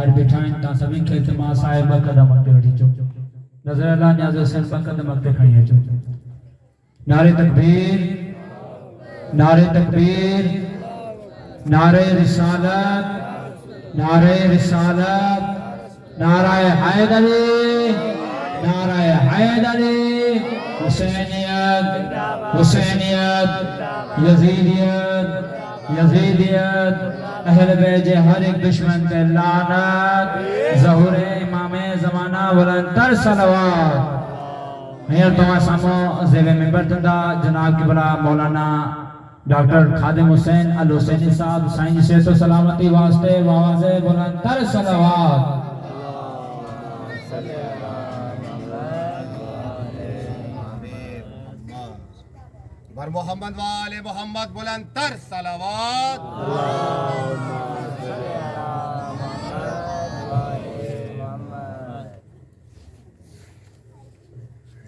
बाहर बैठा है ता सभी के इत्तेमा साहिब कदम अॻिते वठी चो नज़र अल्लाह न्याज़ हुसैन कदम अॻिते खणी अचो नारे तकबीर नारे तकबीर नारे रिसालत नारे रिसालत नाराए हैदरी नाराए हैदरी हुसैनियत हुसैनियत यजीदियत यजीदियत अहल बैत हर एक दुश्मन पे लानत ज़हूर इमाम ज़माना बुलंदतर सलवात हियर तव्हां साम्हूं ज़ेवे मिंबर तंदा जनाब किबला मौलाना डॉक्टर खादिम हुसैन अल हुसैनी साहब साईं जी सेहत सलामती वास्ते आवाज़े बुलंदतर सलवात वर मोहम्मद वाले मोहम्मद बुलंदतर सलावत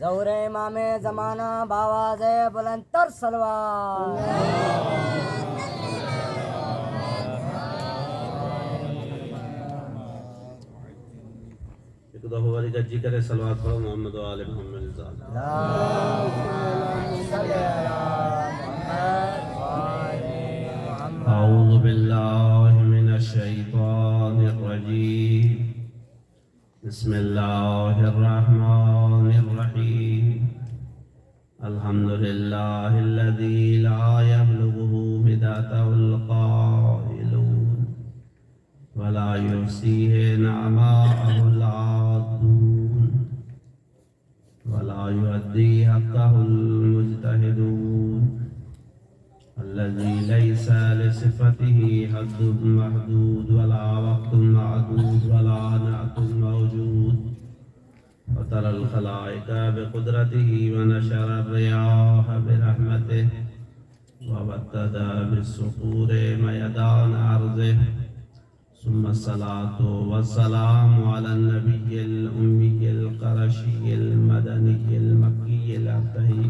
ज़हूर इमाम ज़माना बावाज़े बुलंदतर सलवात एक दफा वाली गज्जी करे सलवात पढ़ो मोहम्मद वाले मोहम्मद अऊज़ु बिल्लाहि मिनश शैतानिर रजीम बिस्मिल्लाहिर रहमानिर रहीम अल्हम्दुलिल्लाहिल्लज़ी ला यब्लुगुहु मिदातुल क़ाइलून वला युहसीहि नअमाअहुल आदून वला युअद्दी हक़्क़हुल मुज्तहिदून अल्लज़ी लैसा लिसिफ़तिही हद्दुन महदूद वला वक़्तुन मअदूद वला नअतुन मौजूद वतरल खलाइका बिक़ुदरतिही वनशर अर्रियाह बिरहमतिही वबत्तदा बिस्सुतूरि मयदान अर्ज़िही सुम्मा सलातु वस्सलामु अला नबिय्यिल उम्मिय्यिल क़रशिय्यिल मदनिय्यिल मक्किय्यिल अतही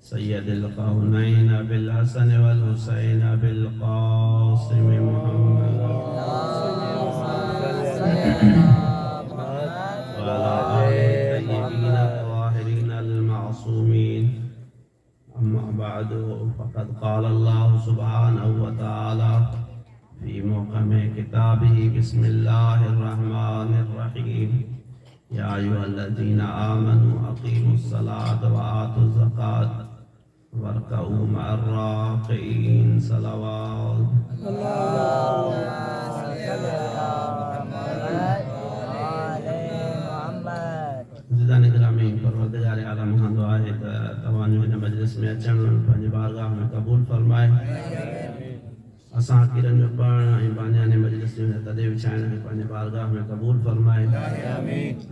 सय्यदिल कौनैन बिल हसन वल हुसैन बिल क़ासिम मुहम्मद वअला आलिहि तय्यबीन अत्ताहिरीन अल मासूमीन अम्मा बअदु फ़क़द क़ाल अल्लाहु सुब्हानहु व तआला फ़ी मुहकमे किताबिही बिस्मिल्लाहिर रहमानिर रहीम या अय्युहल्लज़ीना आमनू अक़ीमुस्सलात व आतुज़ ज़कात वरकऊ मअर राकिईन सलवात ज़िदान ग्रामी परवरदिगार आलम खां दुआ है त तव्हां जो हिन मजलिस में अचण पंहिंजी बारगाह में क़बूल फरमाए असां किरन जो पढ़ण ऐं बानियाने मजलिस जो तदे विछाइण खे पंहिंजे बारगाह में क़बूल फरमाए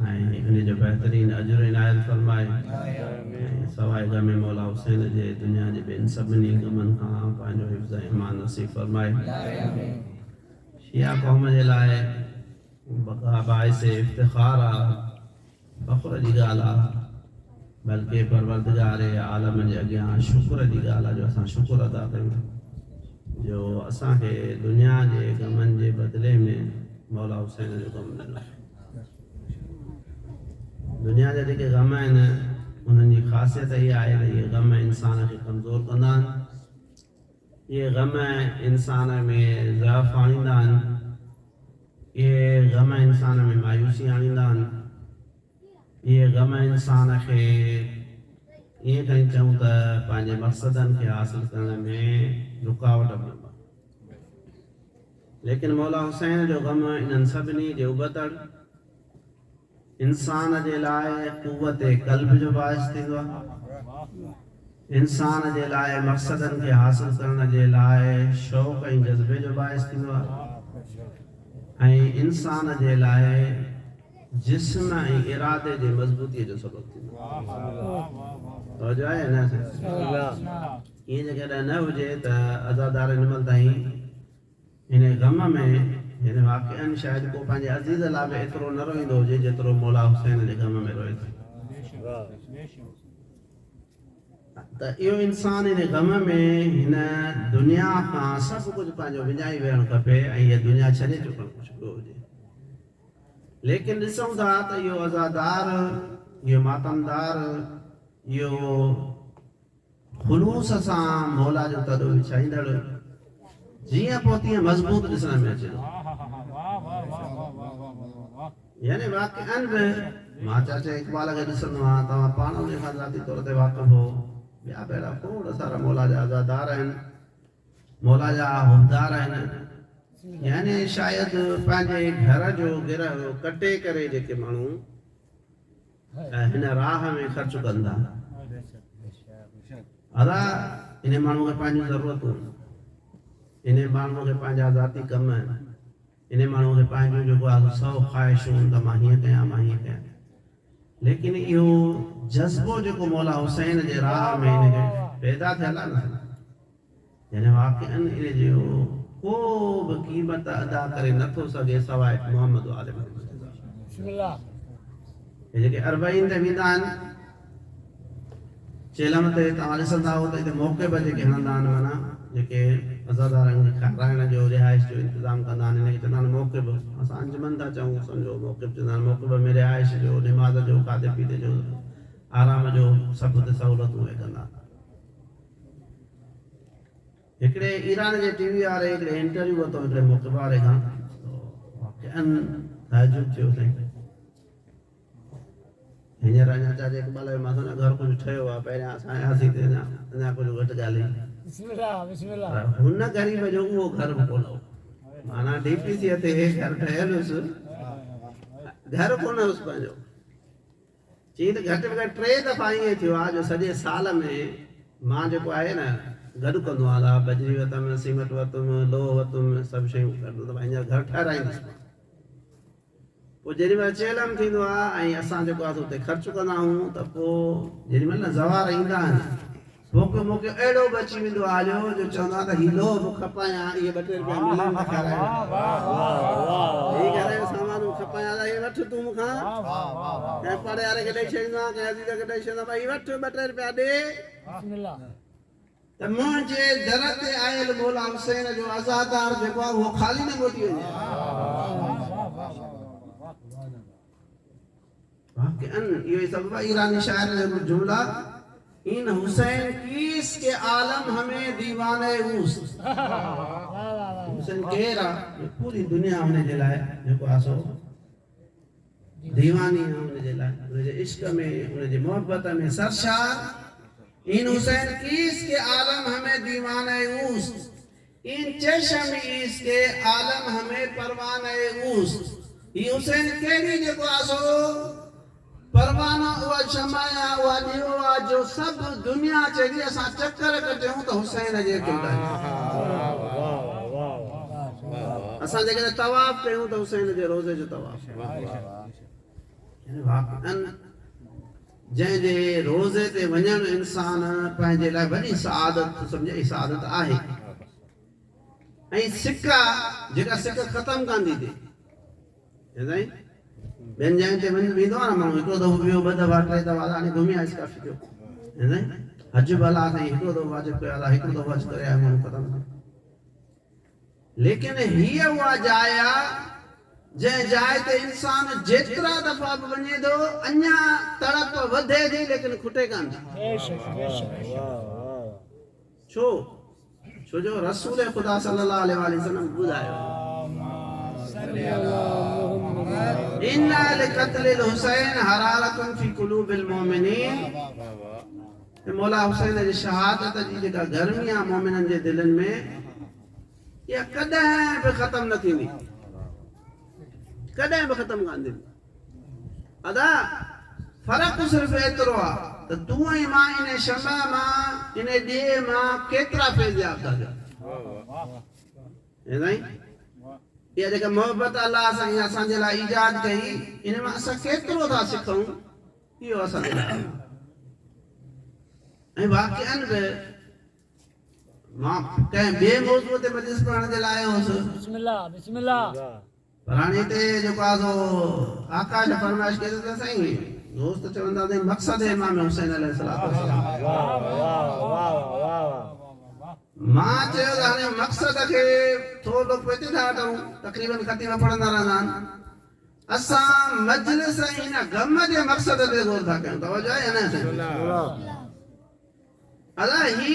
ऐं इन जो बहितरीन अजर इनायत फरमाए ऐं सवाइ गम मौला हुसैन जे दुनिया जे ॿियनि सभिनी गमनि खां पंहिंजो हिफ़्ज़ ईमान नसीब फरमाए शिया क़ौम जे लाइ बाइस इफ़्तिख़ार आहे फ़ख़्र जी ॻाल्हि आहे बल्कि परवरदिगार आलम जे अॻियां शुक्र जी ॻाल्हि आहे जो असां शुक्र अदा कयूं जो असांखे दुनिया जे गमनि जे बदिले में मौला हुसैन जो गम ॾिनो दुनिया जा जेके गम आहिनि उन्हनि जी ख़ासियत इहा आहे त इहे गम इंसान खे कमज़ोर कंदा आहिनि इहे गम इंसान में ज़अफ़ आणींदा आहिनि इहे गम इंसान में मायूसी आणींदा आहिनि इहे गम इंसान खे ईअं कहीं चऊं त पंहिंजे मक़सदनि खे हासिल करण में रुकावट बणंदा लेकिन मौला हुसैन जो गम इन्हनि सभिनी जे उबतड़ इंसान जे लाइ क़ुव्वत क़ल्ब जो बाइस थींदो आहे इंसान जे लाइ मक़सदनि खे हासिल करण जे लाइ शौक़ ऐं जज़्बे जो बाइस थींदो आहे ऐं इंसान जे लाइ जिस्म ऐं इरादे जे मज़बूतीअ जो सबबु थींदो आहे न ईअं जेकॾहिं न हुजे त अज़ादार हिनमहिल ताईं हिन गम में हिन वाक़िअनि शायदि को पंहिंजे अज़ीज़ लाइ बि एतिरो न रोईंदो हुजे जेतिरो मौला हुसैन जे गम में रोए थो त इहो इंसान हिन गम में हिन दुनिया खां सभु कुझु पंहिंजो विञाई वेहणु खपे ऐं हीअ दुनिया छॾे चुकणु कुझु ॿियो हुजे लेकिन ॾिसूं था त इहो अज़ादार, इहो मातमदार, इहो ख़ुलूस सां मौला जो तॾो विछाईंदड़ जीअं पोइ तीअं मज़बूत ॾिसण में अचे थो। यानी वाक़िअनि बि मां चाचा इक़बाल खे ॾिसंदो आहियां, तव्हां पाण उन खां ज़ाती तौर ते वाक़ुफ़ हो, ॿिया पहिरियां खोड़ सारा मौला जा अज़ादार आहिनि, मौला जा हुबदार आहिनि। यानी शायदि पंहिंजे घर जो गिरह कटे करे जेके माण्हू हिन राह में ख़र्च कंदा, अदा इन माण्हू खे पंहिंजूं ज़रूरतूं, इन माण्हू खे पंहिंजा ज़ाती कम, इन माण्हू खे पंहिंजूं जेको आहे सौ ख़्वाहिशूं त मां हीअं कयां, मां हीअं कयां। लेकिन इहो जज़्बो जेको मौला हुसैन जे राह में इनखे पैदा थियल आहे न, यानी वाक़िअनि इन जो को बि क़ीमत अदा करे नथो सघे सवाइ मोहम्मद आले मोहम्मद। हे जेके अरबईन ते वेंदा आहिनि चेलम ते, तव्हां ॾिसंदा हो त हिते मौक़िफ़ जेके हणंदा आहिनि, माना जेके अज़ादारनि खे खाराइण जो, रिहाइश जो इंतज़ाम कंदा आहिनि, हिनखे चवंदा आहिनि मौक़िफ़। असां अंजुमन था चऊं, सम्झो मौक़िफ़ चवंदा आहिनि। मौक़िफ़ में रिहाइश जो, निमाज़ जो, खाधे पीते जो, आराम जो सभु हुते सहूलियतूं उहे कंदा। हिकिड़े ईरान जे टीवी वारे हिकिड़े इंटरव्यू वरितो हिकिड़े मौक़िफ़ वारे खां, ताजुब थियो साईं। हींअर अञा चाचा इक़बाल जो मां सम्झा घर कुझु ठहियो आहे, पहिरियां असां आयासीं त अञा कुझु घटि ॻाल्हि हुन ग़रीब जो उहो घर बि कोन हो, माना डीपीसीअ ते हे घर ठहियल हुयुसि, घर कोन हुयुसि पंहिंजो। चई त घटि में घटि 3 दफ़ा ईअं थियो आहे जो सॼे साल में मां जेको आहे न गॾु कंदो आहियां, बजरी वरितमि, सीमेंट वरितुमि, लोह वरितुमि, सभु शयूं गॾु त हींअर घर ठाहिराईंदुसि। पोइ जेॾीमहिल चेलम थींदो आहे ऐं असां जेको आहे हुते ख़र्च कंदा आहियूं, त पोइ जेॾीमहिल न ज़वार ईंदा आहिनि, मूंखे अहिड़ो बि अची वेंदो आहे जो चवंदो आहे त हीउ लोह बि खपायां, इहे 2-3 रुपया मिलनि त खारायां, हीउ घर जो सामानूं खपायां, इहे वठि तूं मूंखां, कंहिं पाड़े वारे खे ॾेई छॾींदो आहे, कंहिं अज़ीज़ खे ॾेई छॾींदो आहे, भई वठि 2-3 रुपया ॾे। त मुंहिंजे दर ते आयल मौला हुसैन जो अज़ादार जेको आहे उहो ख़ाली न मोटी वञे। इहो सभु ईरानी शाइर जो जुमला, इन हुसैन कीस के आलम हमें दीवाने ऊस। हुसैन केरु आहे? पूरी दुनिया हुनजे लाइ जेको आहे सो दीवानी आहे, हुनजे लाइ, हुनजे इश्क में, हुनजे मोहब्बत में सरशार। इन हुसैन कीस के आलम हमें दीवाने ऊस, इन चशम ईस के आलम हमें परवाने ऊस। ये हुसैन केरी जेको आहे सो परवाना, उहा शमाया, उहा ॾियो आहे जो सभु दुनिया चई असां चकर कटियूं त हुसैन जे किरदार, असां जेकॾहिं तवाफ़ कयूं त हुसैन जे रोज़े जो तवाफ़। जंहिंजे रोज़े ते वञणु इंसान पंहिंजे लाइ वॾी सआदत सम्झे, सआदत आहे। ऐं सिका जेका सिक ख़तमु कंदी थी, ॿियनि जॻहियुनि ते वेंदो आहे न माण्हू, हिकिड़ो दफ़ो वियो, 2 दफ़ा 3 दफ़ा हाणे घुमी आयुसि काफ़ी थियो, हज भला साईं हिकिड़ो दफ़ो वाजिब कयो आहे, हिकिड़ो दफ़ो हज करे आया माण्हू ख़तमु। लेकिन हीअ उहा जाइ आहे जंहिं जाइ ते इंसान जेतिरा दफ़ा बि वञे थो अञा तड़प वधे थी, लेकिन खुटे कान थी। छो? छो जो रसूल ख़ुदा सल्लल्लाहु अलैहि वसल्लम ॿुधायो, इन्ना लिक़त्लिल हुसैन हरारतुन फी क़ुलूबिल मोमिनीन। मौला हुसैन जी शहादत जी जेका गर्मी आहे मोमिननि जे दिलनि में, इहा कॾहिं बि ख़तमु न थींदी, कॾहिं बि ख़तमु कान थींदी। अदा फ़र्क़ु सिर्फ़ु एतिरो आहे त तूं ऐं मां इन शमा मां, इन ॾींहं मां केतिरा फ़ैज़याब था थियूं। इहा जेका मोहबत अलाह साईं असांजे लाइ ईजाद कई, इन मां असां केतिरो था सिखूं, इहो असांजे लाइ। ऐं वाक़िअनि बि मां कंहिं ॿिए मौज़ूअ ते मजलिस पढ़ण जे लाइ आयो हुउसि, पर हाणे हिते जेको आहे सो आकाश फरमाइश कई त साईं दोस्त चवंदा त मक़सद इमाम हुसैन अलैहिस्सलाम। मां चयो त हाणे मक़सद खे थोरो पेते था हटूं, तक़रीबन ख़तीब पढ़ंदा रहंदा आहिनि, असा मजलिस इन गम के मकसद ते गौर था कयूं तवज्जो है ना साईं अदा ही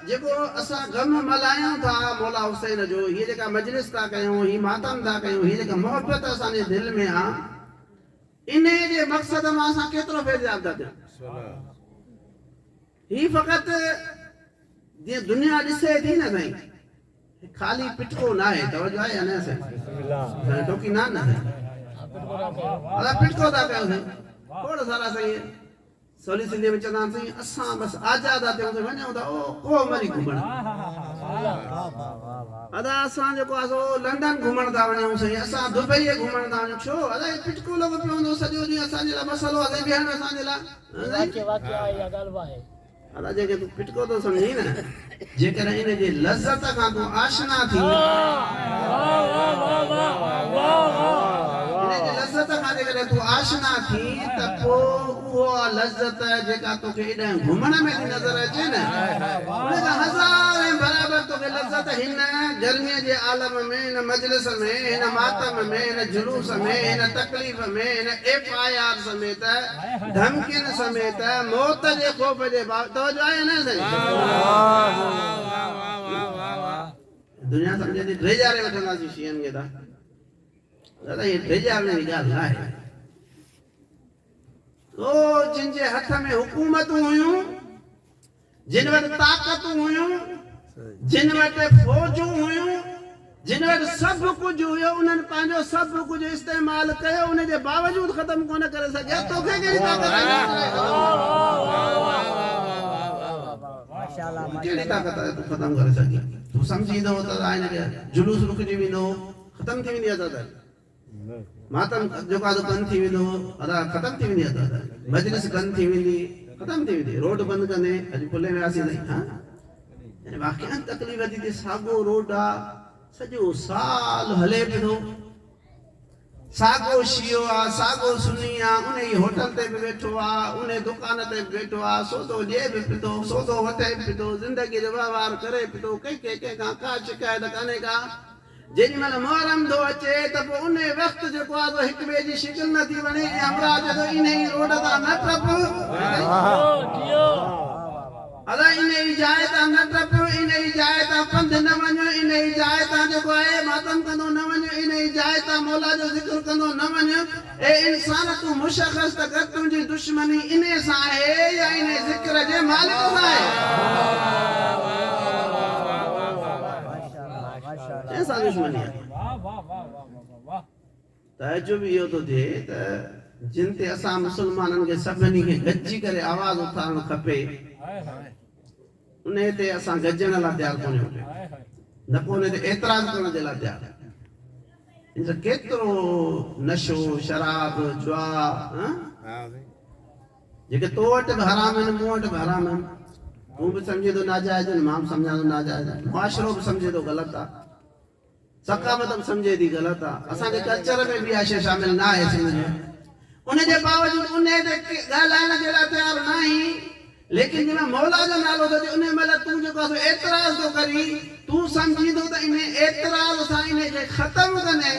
जेको असा गम मल्हायूं था मौला हुसैन जो ये जेका मजलिस था कयूं ही मातम था कयूं ही जेका मोहब्बत असांजे दिल में आ इन जे मकसद में असा केतिरो फैज़याब था थियूं ही फ़क़त जे दुनिया ॾिसे थी न साईं खाली पिटको ना है तवज्जो है ना साईं टोकी ना ना अदा पिटको था कयूं साईं थोड़ा सारा सही सोली सिंधी में चवंदा आहिनि साईं असां बसि आज़ाद थियूं त वञूं था ओ को मरी घुमण अदा असां जेको आहे सो लंडन घुमण था वञूं साईं असां दुबई घुमण था वञूं छो अदा पिटको लॻो पियो हूंदो सॼो ॾींहुं असांजे लाइ मसइलो आहे बीहण असांजे लाइ अदा जेके तूं पिटको थो सम्झी न जेकर इन जे लज़त खां तूं आशना थी इन जे लज़त खां जेकर तूं आशना थी त पोइ उहा लज़त जेका तोखे एॾां घुमण में थी नज़र अचे न उन खां हज़ारे बराबरि तोखे लज़त हिन गर्मीअ जे आलम में हिन मजलिस में हिन मातम में हिन जुलूस में हिन तकलीफ़ में हिन FIR समेत धमकियुनि समेत मौत जे ख़ौफ़ जे तवज्जो आहे न साईं दुनिया सम्झे थी ड्रेजारे वठंदासीं शीयनि खे दादा ये ड्रेजारे जी ॻाल्हि न आहे ओ जिन जे हथ में हुकूमतूं हुयूं जिन वटि ताक़तूं हुयूं जिन वटि फौजूं हुयूं जिन वटि सभु कुझु हुयो उन्हनि पंहिंजो सभु कुझु इस्तेमालु कयो उन जे बावजूदि ख़तमु कोन करे सघिया तोखे कहिड़ी ताक़त कहिड़ी ताक़त आहे तूं ख़तमु करे सघी तूं सम्झींदो त हिनखे जुलूस रुकिजी वेंदो ख़तमु थी वेंदी आहे मातम जो का बंद थी वेंदो अदा ख़तम थी वेंदी आहे मजलिस बंद थी वेंदी ख़तम थी वेंदी रोड बंद कंदे अॼु पुले में आसीं नहीं हां यानी वाक़ई तकलीफ़ थी थी सागो रोड आ सॼो साल हले पियो सागो शियो आ सागो सुनी आ उन ही होटल ते भी बैठो आ उन दुकान ते भी बैठो आ सौदो जे भी पितो सौदो वठे पितो जिंदगी जो व्यवहार करे पितो के का शिकायत काने का जेडी महिल मुहर्रम थो अचे त पोइ उन वक़्त जेको आहे तो हिक ॿिए जी शिकिल न थी वञे हमरा जो इन ही रोड तां न टप अदा इन ही जाइ तां न टप इन ही जाइ तां पंध न वञो इन ही जाइ तां जेको आहे मातम कंदो न वञो इन ही जाइ तां मौला जो ज़िक्र कंदो न वञो ए इंसान तूं मुशख़्ख़स त कर तुंहिंजी दुश्मनी इन सां आहे या इन ज़िक्र जे मालिक सां आहे ऐसा दुश्मनी है ताजुब इहो तो थे त जिन ते असां मुसलमाननि खे सभिनी खे गॾिजी करे आवाज़ उथारणु खपे उन ते असां गॾजण लाइ तयारु कोन आहियूं न को उन ते एतिराज़ करण जे लाइ तयारु इन केतिरो नशो शराब जुआ जेके तो वटि बि हराम आहिनि मूं वटि बि हराम आहिनि तूं बि सम्झे थो नाजाइज़ आहिनि मां बि सम्झां थो नाजाइज़ आहे मुआशिरो बि सम्झे थो ग़लति आहे सकामत बि सम्झे थी ग़लति आहे असांजे कल्चर में बि इहा शइ शामिल न आहे सिंध में उन जे बावजूदि उन ते ॻाल्हाइण जे लाइ तयारु न आहीं लेकिन जंहिं मौला जो नालो थो अचे उन महिल तूं जेको आहे एतिराज़ थो करी तूं सम्झींदो त इन एतिराज़ सां इन खे ख़तमु कंदे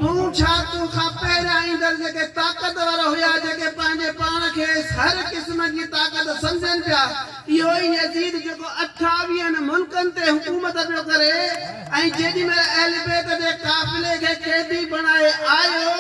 तूं छा तूं खां पहिरियां ईंदड़ जेके ताक़तवर हुया जेके पंहिंजे पाण खे हर क़िस्म जी ताक़त सम्झनि पिया इहो ई यज़ीद जेको 28 मुल्कनि ते हुकूमत पियो करे ऐं जेॾी महिल अहल बैत जे काफ़िले खे कैदी बणाए आयो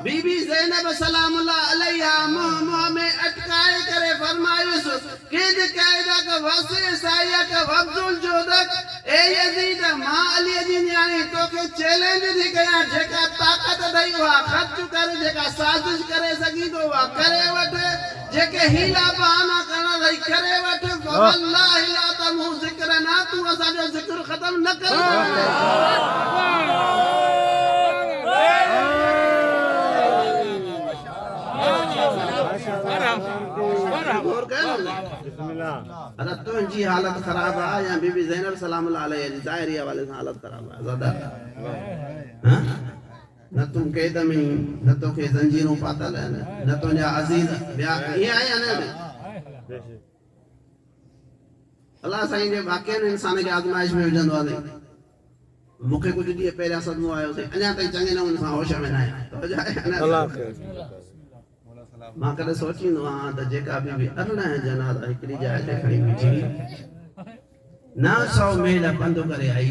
बीबी ज़ैनब सलामुल्लाह अलैहा मुंहं में अटकाए करे फरमायुसि किद कायदा का वसे साया का वब्दुल जोदक ए यज़ीद मां अली जी न्याणी तोखे चैलेंज थी कयां जेका ताक़त ॾेई उहा ख़र्च कर जेका साज़िश करे सघी थो उहा करे वठ जेके हीला बहाना करण रही करे वठ वल्लाहि ला तमू ज़िक्र ना तू असांजो ज़िक्र ख़त्म न कर अदा तुंहिंजी हालत ख़राब आहे या बीबी ज़ैनब सलामुल्लाह अलैहा जी ज़ाहिरी हवाले सां हालत ख़राब आहे ज़्यादा न तूं क़ैद में न तोखे ज़ंजीरूं पातल आहिनि न तुंहिंजा अज़ीज़ ॿिया ईअं आहे या न अलाह साईं जे वाक़ई इंसान खे आज़माइश में विझंदो आहे मूंखे कुझु ॾींहं पहिरियां सदमो आयो से अञा ताईं चङे नमूने सां होश में न आहियां मां कॾहिं सोचींदो आहियां त जेका बि 18 जनाज़ा हिकिड़ी जाइ ते खणी बीठी 900 मील पंधु करे आई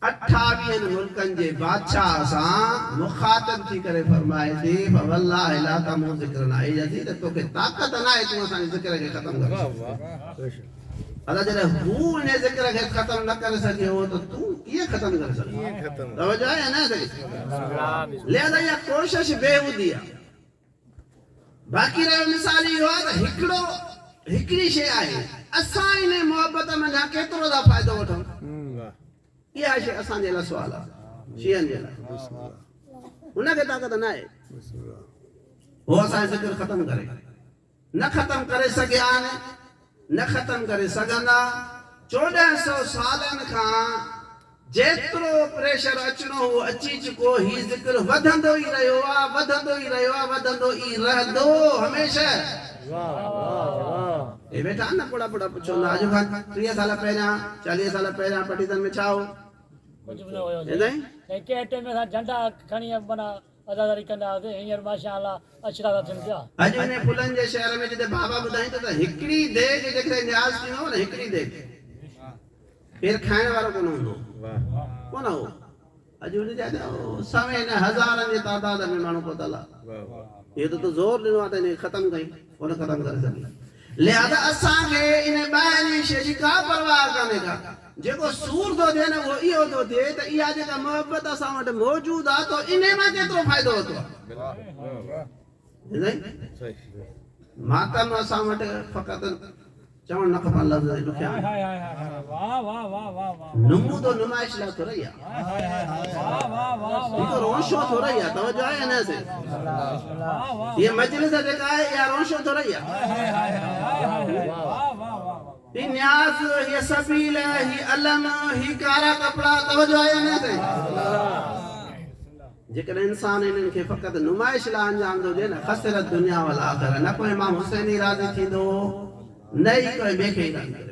28 मुल्कनि जे बादशाह सां मुखातिब थी करे फरमाए थी वल्लाहि ला तमू ज़िक्र न आई जदी त तोखे ताक़त न आहे तूं असांजे ज़िक्र खे ख़तम कर अदा जॾहिं हू इन ज़िक्र खे ख़तम न करे सघियो त तूं कीअं ख़तम करे सघीं तवजो आहे न लिहाज़ा इहा कोशिश बेहूदी आहे बाक़ी रहियो मिसाल इहो आहे त हिकिड़ी शइ आहे असां इन मोहबत में न केतिरो था फ़ाइदो वठूं इहा शइ असांजे लाइ सुवाल आहे शीअनि जे लाइ हुनखे ताक़त न आहे हो असांजो ज़िक्र ख़तम करे न ख़तम करे सघिया आहिनि न ख़तम करे सघंदा 1400 सालनि खां जेतिरो प्रेशर अचणो हो अची चुको ही ज़िक्र वधंदो ई रहियो आहे वधंदो ई रहियो आहे वधंदो ई रहंदो हमेशह ए बेटा न पुड़ा पुछो ना अॼु खां 30 साल पहिरियां 40 साल पहिरियां पटीतन में छा हो कुछ भी न हुयो के टाइम में झंडा खणी बना अदादारी कंदा हुआसीं हींअर माशाअल्लाह अछड़ा था थियनि पिया अॼु इन फुलनि जे शहर में जिते बाबा ॿुधाई त हिकिड़ी देग जेकॾहिं न्याज़ थींदो न हिकिड़ी देग केर खाइण वारो कोन हूंदो कोन हो अॼु उन जा सवें न हज़ारनि जे तादाद में माण्हू पहुतल आहे इहो त तूं ज़ोर ॾिनो आहे त इन ख़तमु कई कोन ख़तमु करे सघी लिहाज़ा असांखे इन ॿाहिरीं शइ जी का परवाह कान्हे का जेको सूर थो थिए न उहो इहो थो थिए त इहा जेका मोहबत असां वटि मौजूदु आहे त इन मां केतिरो फ़ाइदो वठो आहे मातम असां वटि फ़क़ति चवण न खपनि लफ़्ज़ ॾुखिया नमूदो नुमाइश लाइ थो रही आहे हिकु रोशो थो रही आहे तवजो आहे न से हीअ मजलिस जेका आहे इहा रोशो थो रही आहे ही न्याज़ ही सबील ही अलम ही कारा कपड़ा तवजो आहे न से जेकॾहिं इंसान इन्हनि खे फ़क़ति नुमाइश लाइ अंजाम थो ॾिए न ख़सिरत दुनिया वल आख़िर न को इमाम हुसैनी राज़ी थींदो न ई कोई ॿिए खे ई राज़ी करे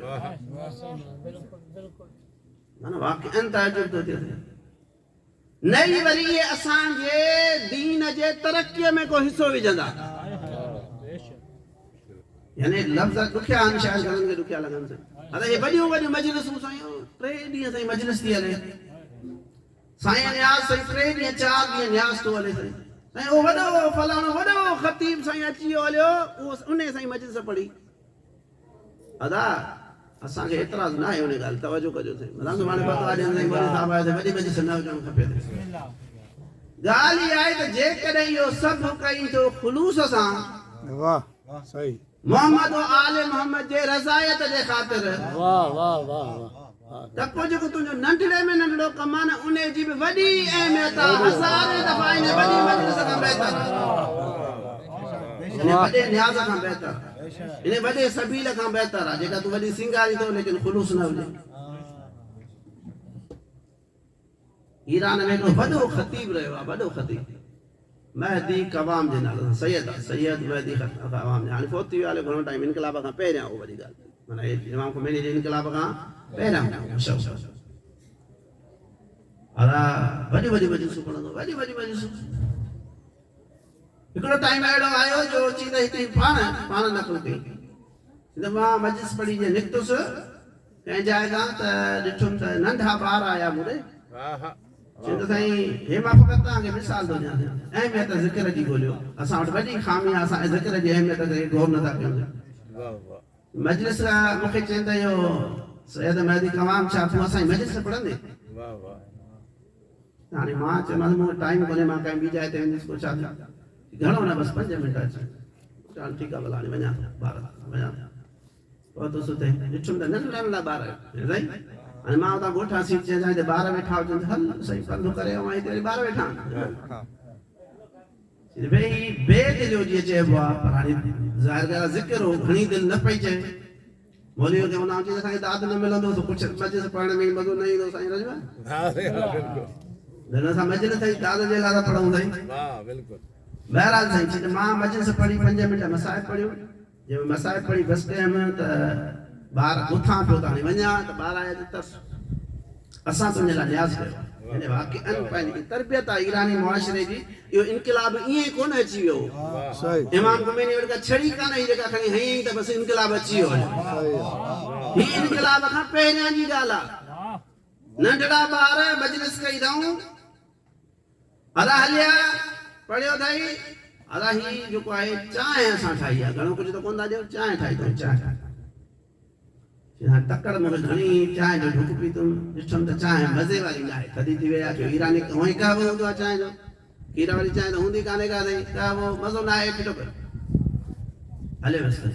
माना वाक़ई ताजुब थो थिए न ई वरी इहे असांजे दीन जे तरक़ीअ में को हिसो विझंदा यानी लफ़्ज़ ॾुखिया आहिनि शायदि घणनि खे ॾुखिया लॻनि था अरे हे वॾियूं वॾियूं मजलिसूं साईं 3 ॾींहं ताईं मजलिस थी हले साईं न्याज़ साईं 3 ॾींहं 4 ॾींहं न्याज़ थो हले साईं साईं उहो वॾो फलाणो वॾो ख़तीब साईं अची वियो हलियो उहो उन साईं मजलिस पढ़ी अदा असांखे एतिराज़ न आहे उन ॻाल्हि तवजो कजो साईं मलाम हाणे बता ॾियनि साईं वॾे साहिब आया वॾी मजलिस न हुजणु खपे ॻाल्हि इहा आहे त जेकॾहिं इहो सभु कई थो ख़ुलूस सां वाह सही मोहम्मद आले मोहम्मद जे रज़ायत जे ख़ातिर वाह वाह वाह त पोइ जेको तुंहिंजो नंढड़े में नंढड़ो कमु आहे न उन जी बि वॾी अहमियत आहे हज़ारे दफ़ा इन वॾी मजलिस खां बहितर इन वॾे न्याज़ खां बहितर इन वॾे सबील खां बहितर आहे जेका तूं वॾी सिंगारी थो लेकिन ख़ुलूस न हुजे ईरान में हिकिड़ो वॾो ख़तीब रहियो आहे वॾो ख़तीब महदी कवाम जे नाले सां सैयद महदी कवाम हाणे फोत थी वियो आहे घणो टाइम इनकलाब खां पहिरियां उहो वॾी ॻाल्हि माना इमाम ख़ुमैनी जे इनकलाब खां पहिरियां वॾी वॾी मजलिसूं पढ़ंदो वॾी वॾी मजलिसूं हिकिड़ो टाइम अहिड़ो आयो जो अची त हिते पाण नक़ल कई मां मजलिस पढ़ी जे निकितुसि कंहिं जाइ खां त ॾिठुमि त नंढा ॿार आया मूंॾे चवंदो साईं हे मां फ़क़ति तव्हांखे मिसाल थो ॾियां अहमियत ज़िक्र जी ॻोल्हियो असां वटि वॾी खामी आहे असां ज़िक्र जी अहमियत ते गौर नथा कयूं मजलिस मूंखे चवनि त इहो सैयद महदी कवाम छा तूं असांजी मजलिस पढ़ंदे हाणे मां चयोमांसि मूंखे टाइम कोन्हे मां कंहिं ॿी जाइ ते वेंदुसि पोइ छा घणो न बसि 5 मिंट अचे चल ठीकु आहे भला हाणे वञा ॿार वञा पहुतुसि हुते ॾिठुमि त नंढा नंढा ॿार साईं हाणे मां हुतां ॻोठां सीट चइजांइ त ॿार वेठा हुजनि हल साईं पंधु करे ऐं हिते ॿार वेठा भई बेदिलियो जीअं चइबो आहे पर हाणे ज़ाहिर ॻाल्हि ज़िक्र हो घणी दिलि न पई चए मौलवी खे वञा चई असांखे दाद न मिलंदो त कुझु मजलिस पढ़ण में मज़ो न ईंदो साईं रजवा हिन सां मजलिस साईं दाद जे लाइ पढ़ूं साईं बहरहाल साईं चई मां मजलिस पढ़ी 5 मिंट मसाइब पढ़ियो जंहिं मसाइब पढ़ी बसि कयमि त ॿार उथां पियो त हाणे वञा त ॿार आया त असां तुंहिंजे लाइ न्याज़ कयो यानी वाक़ई पंहिंजी तरबियत आहे ईरानी मुआशरे जी इहो इनक़िलाब ईअं कोन अची वियो सही इमाम ख़ुमैनी वटि छड़ी कान ई जेका खणी हई त बसि इनक़िलाब अची वियो ही इनक़िलाब खां पहिरियां जी ॻाल्हि आहे नंढड़ा ॿार मजलिस कई अथऊं अदा हलिया पढ़ियो अथई अदा ही जेको आहे चांहि असां ठाही आहे घणो कुझु त कोन था ॾियो चांहि ठाही अथऊं चांहि तकड़ मूंखे घणी चांहि जो ढुक पीतुमि ॾिठुमि त चांहि मज़े वारी न आहे थधी थी वई आहे छो ईरानी हूअं ई कहवो हूंदो आहे चांहि जो खीर वारी चांहि त हूंदी कान्हे का अथई कहवो मज़ो न आहे फिटो कयो हले बसि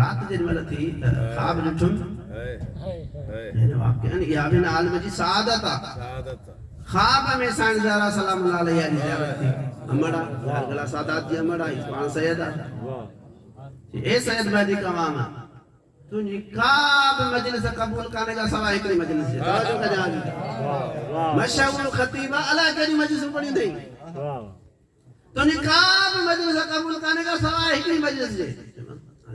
राति जेॾी महिल थी त ख़्वाब ॾिठुमि हिन वाक़िअनि इहा बि आलिम जी सआदत आहे ख़्वाब में साईं ज़हरा सलाम अलैहि जी ज़ियारत थी अमड़ा गला सादात जी अमड़ा पाण सैयद आहे ए सैयद महदी कवाम तुंहिंजी का बि मजलिस क़बूल कान्हे का सवाइ हिकिड़ी मजलिस जे तवजो कजां मशहूर ख़तीब अलाए कहिड़ी मजलिस पढ़ी अथई तुंहिंजी का बि मजलिस क़बूल कान्हे का सवाइ हिकिड़ी मजलिस जे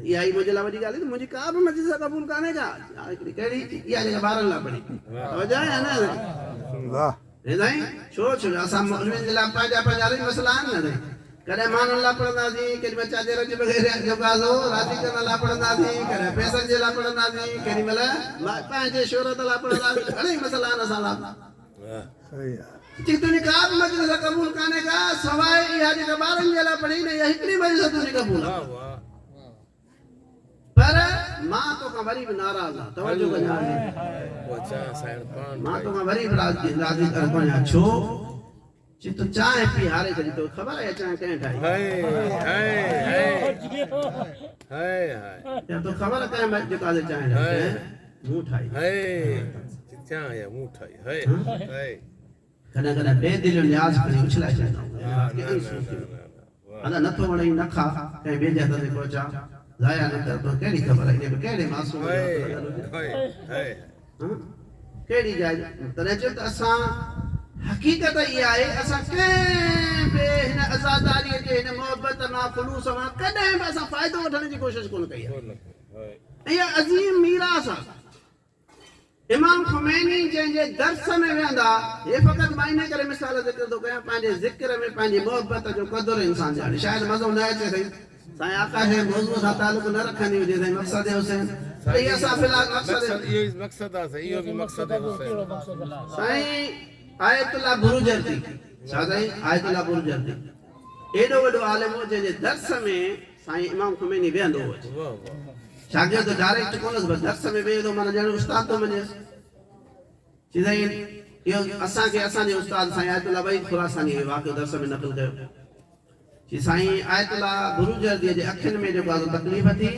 इहा ई मुंहिंजे लाइ वॾी ॻाल्हि आहे मुंहिंजी का बि मजलिस क़बूल कान्हे का हिकिड़ी कहिड़ी इहा जेका ॿारनि लाइ पढ़ी तवजो आहे न वाह साईं छो असां मुस्लिमनि जे लाइ पंहिंजा पंहिंजा अलॻि मसइला आहिनि न साईं कॾहिं माण्हुनि लाइ पढ़ंदासीं केॾी महिल चादर जे बग़ैर जेको राज़ी करण लाइ पढ़ंदासीं कॾहिं पैसनि जे लाइ पढ़ंदासीं केॾी महिल पंहिंजे शोहरत लाइ पढ़ंदासीं घणेई मसइला आहिनि असां लाइ सही आहे तुंहिंजी का बि मजलिस क़बूल कान्हे का सवाइ इहा जेका ॿारनि जे लाइ पढ़ी न इहा हिकिड़ी मजलिस तुंहिंजी क़बूल आहे पर मां तोखां वरी बि नाराज़ आहियां तवजो कजां मां तोखां वरी बि राज़ी करणु कोन्हे छो जी तूं चांहि पी हारे छॾी तोखे ख़बर आहे चांहि कंहिं ठाही तो ख़बर आहे कंहिं जेका चांहि ठाही मूं ठाही कॾहिं कॾहिं बेदिलियो न्याज़ खणी उछलाए छॾींदा अञा नथो वणे न खा कंहिं ॿिए जे हथ ते पहुचा ज़ाया न कर तो कहिड़ी ख़बर आहे इन में कहिड़े मासूम कहिड़ी जाइ तॾहिं चयो त असां हक़ीक़त इहा आहे असां कंहिं बि हिन आज़ादारीअ जे हिन मोहबत मां ख़ुलूस मां कॾहिं बि असां फ़ाइदो वठण जी कोशिशि कोन कई आहे इहा अज़ीम मीरास आहे इमाम ख़ुमैनी जंहिंजे दर्स में वेहंदा हे फ़क़ति मां इन करे मिसाल ज़िक्र थो कयां पंहिंजे ज़िक्र में पंहिंजी मोहबत जो क़दुरु इंसान ॼाणे शायदि मज़ो न अचे साईं साईं आका जे मौज़ूअ सां तालुक़ न रखंदी हुजे साईं मक़सद हुसैन इहा असां फ़िलहाल मक़सद आहे इहो बि मक़सद आहे साईं आयतुल्लाह बुरुजर्दी छा साईं आयतुल्लाह बुरुजर्दी एॾो वॾो आलिम हो जंहिंजे दर्स में साईं इमाम ख़ुमैनी वेहंदो हो शागिर्द डायरेक्ट कोन्हसि बसि दर्स में वेहे थो माना ॼण उस्ताद थो मञेसि चई साईं इहो असांखे असांजे उस्ताद साईं आयतुल्लाह वहीद खुरासानी वाक़ियो दर्स में नक़ल कयो चई साईं आयतुल्लाह बुरुजर्दीअ जे अखियुनि में जेको आहे तकलीफ़ थी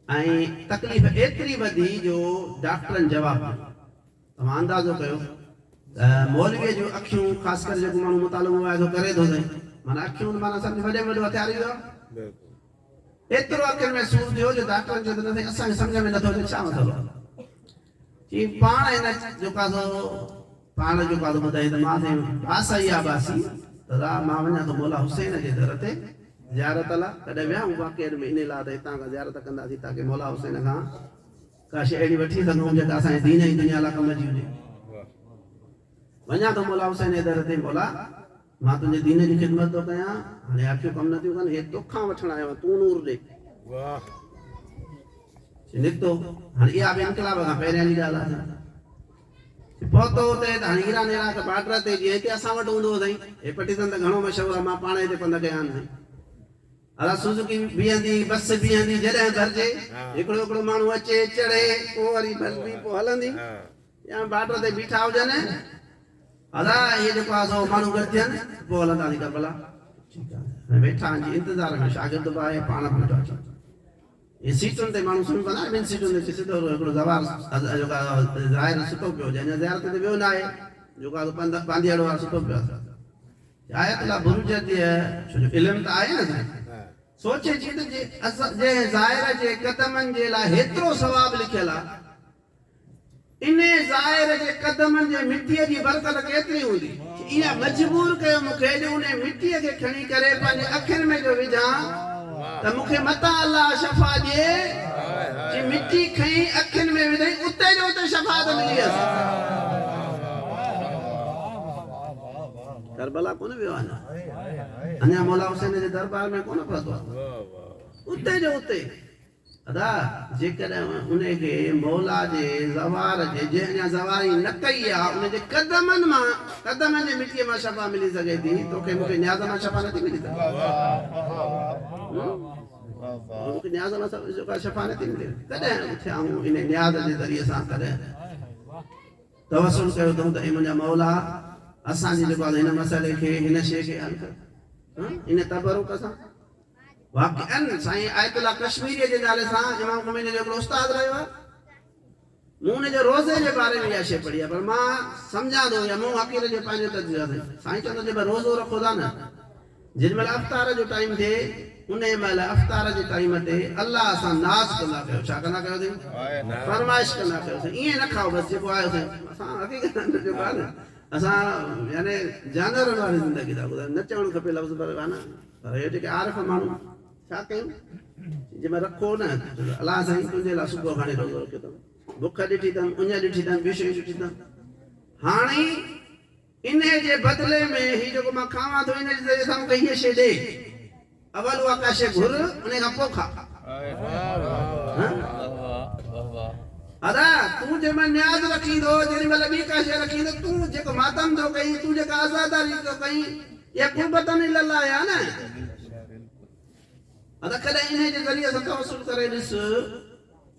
ऐं तकलीफ़ एतिरी वधी जो डॉक्टरनि जवाबु ॾिनो तव्हां अंदाज़ो कयो मौलवीअ जूं अखियूं ख़ासि करे जेको माण्हू मुतालो आहे करे थो साईं माना अखियूं माना सम्झ वॾे में वॾो हथियार ईंदो एतिरो अखियुनि में सूर थियो जो डॉक्टरनि चयो त न साईं असांखे सम्झ में नथो अचे छा मसइलो चई पाण हिन जेको आहे पाण जेको आहे ॿुधाई त मां साईं बास आई आहे बासी त मां वञा थो मौला हुसैन जे दर ते ज़ियारत लाइ कॾहिं वियाऊं वाक़ई में इन लाइ त हितां खां ज़ियारत कंदासीं ताकी मौला हुसैन खां का शइ अहिड़ी वठी सघूं जेका असांजे दीन जी दुनिया लाइ कम जी हुजे वञा थो मौला हुसैन जे दर ते मौला मां तुंहिंजे दीन जी ख़िदमत थो कयां हाणे अखियूं कमु नथियूं कनि हे तोखां वठणु आयो आहियां तूं नूर ॾे निकितो हाणे इहा बि इनकलाब खां पहिरियां जी ॻाल्हि आहे पहुतो हुते त हाणे ईरान इराक बॉर्डर ते जीअं हिते असां वटि हूंदो हो साईं हे पटीसन त घणो मशहूरु आहे मां पाण हिते पंध कया आहिनि साईं अला सुज़ुकी बीहंदी बस बीहंदी जॾहिं भरिजे हिकिड़ो माण्हू अचे चढ़े पोइ वरी भरबी पोइ हलंदी या बॉर्डर ते बीठा हुजनि अला इहे जेको आहे सो माण्हू गॾु थियनि पोइ हलंदासीं करबला ठीकु आहे वेठा आहिनि इंतज़ार में शागिर्द बि आहे पाण बि वेठो अचे ये सीटुनि ते माण्हू सुम्ही पवंदा आहिनि ॿिनि सीटुनि ते सिधो हिकिड़ो ज़वार जेको आहे ज़ाहिर सुतो पियो हुजे अञा ज़ियारत ते वियो न आहे जेको आहे बांधियड़ो आहे सुतो पियो आहे आयतुल्लाह बुरुजर्दीअ छो जो इल्मु त आहे न साईं सोचे थी त जे ज़ाहिर जे क़दमनि जे लाइ हेतिरो सवाबु लिखियल आहे इन ज़ाहिर जे क़दमनि जे मिटीअ जी बरकत केतिरी हूंदी इहा मजबूर कयो मूंखे जो उन मिटीअ खे खणी करे पंहिंजे अखियुनि में जो विझां त मूंखे मता अलाह शफ़ा ॾिए जी मिट्टी खई अखिन में विधई उते जो उते शफाअत मिली अस करबला कोन वियो आना अन्या मौला हुसैन जे दरबार में कोन पहुतो उते जो उते अदा जेकर उन्हें के मौला जे ज़वार जे जे अन्या ज़वारी न कई आ उन जे कदमन जे मिट्टी में शफा मिली सके थी तो के मुके न्याज़ में शफा नहीं मिली सके मुके न्याज़ में शफा नहीं मिली कदे उठे आऊं इन न्याज़ जे जरिए सा करे तवसुल कयो तो मुंहिंजा मौला असां जी जेको इन मसले खे इन शइ खे हल कर इन तबरुक सां वाक़अन साईं आयतुल्ला कश्मीरी जे नाले सां इमाम ख़ुमैनी जो उस्ताद रहियो आहे मूं उन जे रोज़े जे बारे में इहा शइ पढ़ी आहे पर मां सम्झां थो या मूं हक़ीक़त जो पंहिंजो तजुर्बो आहे साईं चवंदो जे रोज़ो रखो था न जिन महिल अफ़्तार जो टाइम थिए उन महिल अफ़्तार जे टाइम ते अल्लाह सां नाज़ कंदा कयो छा कंदा कयो अथई फरमाइश कंदा कयो ईअं न खाओ बसि जेको आहे असां हक़ीक़त जेको आहे न असां यानी जानवरनि वारी ज़िंदगी था ॿुधायूं न चवणु खपे लफ़्ज़ पर आहे न पर हे जेके आरिफ़ माण्हू छा कयूं जंहिंमें रखो न अलाह साईं तुंहिंजे लाइ सुबुह खाणे रोज़ो रखियो अथमि बुख ॾिठी अथमि उञ ॾिठी अथमि ॿियूं शयूं ॾिठी अथमि हाणे इन जे बदिले में हीउ जेको मां खावां थो इन जे ज़रिए सां मूंखे हीअ शइ ॾे अवल उहा का शइ घुर उन खां पोइ खा अदा तूं जंहिंमहिल न्याज़ रखींदो जेॾी महिल ॿी का शइ रखींदो तूं जेको मातम थो कई तूं जेका आज़ादारी थो कई इहा क़ुर्बतन इल्लाह आहे न अदा कॾहिं इन जे ज़रिए सां तवसुल करे ॾिस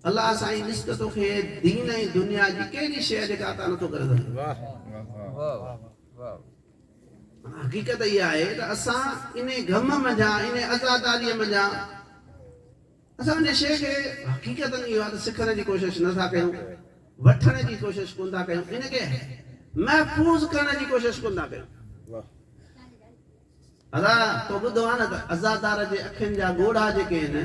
अल्लाह साईं ॾिस त तोखे दीन ऐं दुनिया जी कहिड़ी शइ जेका अता नथो करे सघे हक़ीक़त इहा आहे त असां इन ग़म मंझां इन आज़ादारीअ मंझां असां उन शइ खे हक़ीक़त इहो आहे त सिखण जी कोशिशि नथा कयूं वठण जी कोशिशि कोन था कयूं इन खे महफ़ूज़ करण जी कोशिशि कोन था कयूं अदा तो ॿुधो आहे न त आज़ादार जे अखियुनि जा ॻोढ़ा जेके आहिनि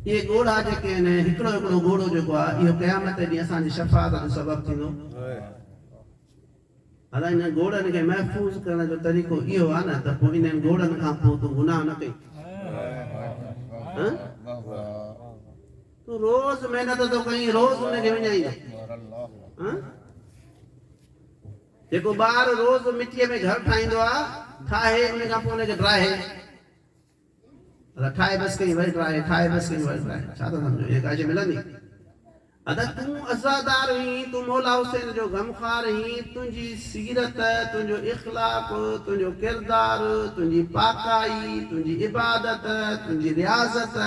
इहे ॻोढ़ा जेके आहिनि हिकिड़ो हिकिड़ो ॻोढ़ो जेको आहे इहो क़यामत ॾींहुं असांजी शफ़ाअत जो सबबु थींदो अदा इन ॻोढ़नि खे महफ़ूज़ करण जो तरीक़ो इहो आहे न त पोइ इन्हनि ॻोढ़नि खां पोइ तूं गुनाह न कई तूं रोज़ महिनत थो कहीं रोज़ उनखे विञाईंदो जेको ॿार रोज़ मिटीअ में घर ठाहींदो आहे ठाहे उन खां पोइ उनखे ड्राहे ठाहे बसि कई वरी ड्राहे ठाहे बसि कई वरी ड्राहे छा थो सम्झो इहा का शइ मिलंदी अदा तूं अज़ादार हुई तूं मौला हुसैन जो गमख़ार हुई तुंहिंजी सीरत तुंहिंजो इख़लाक़ तुंहिंजो किरदार तुंहिंजी पाकाई तुंहिंजी इबादत तुंहिंजी रियाज़त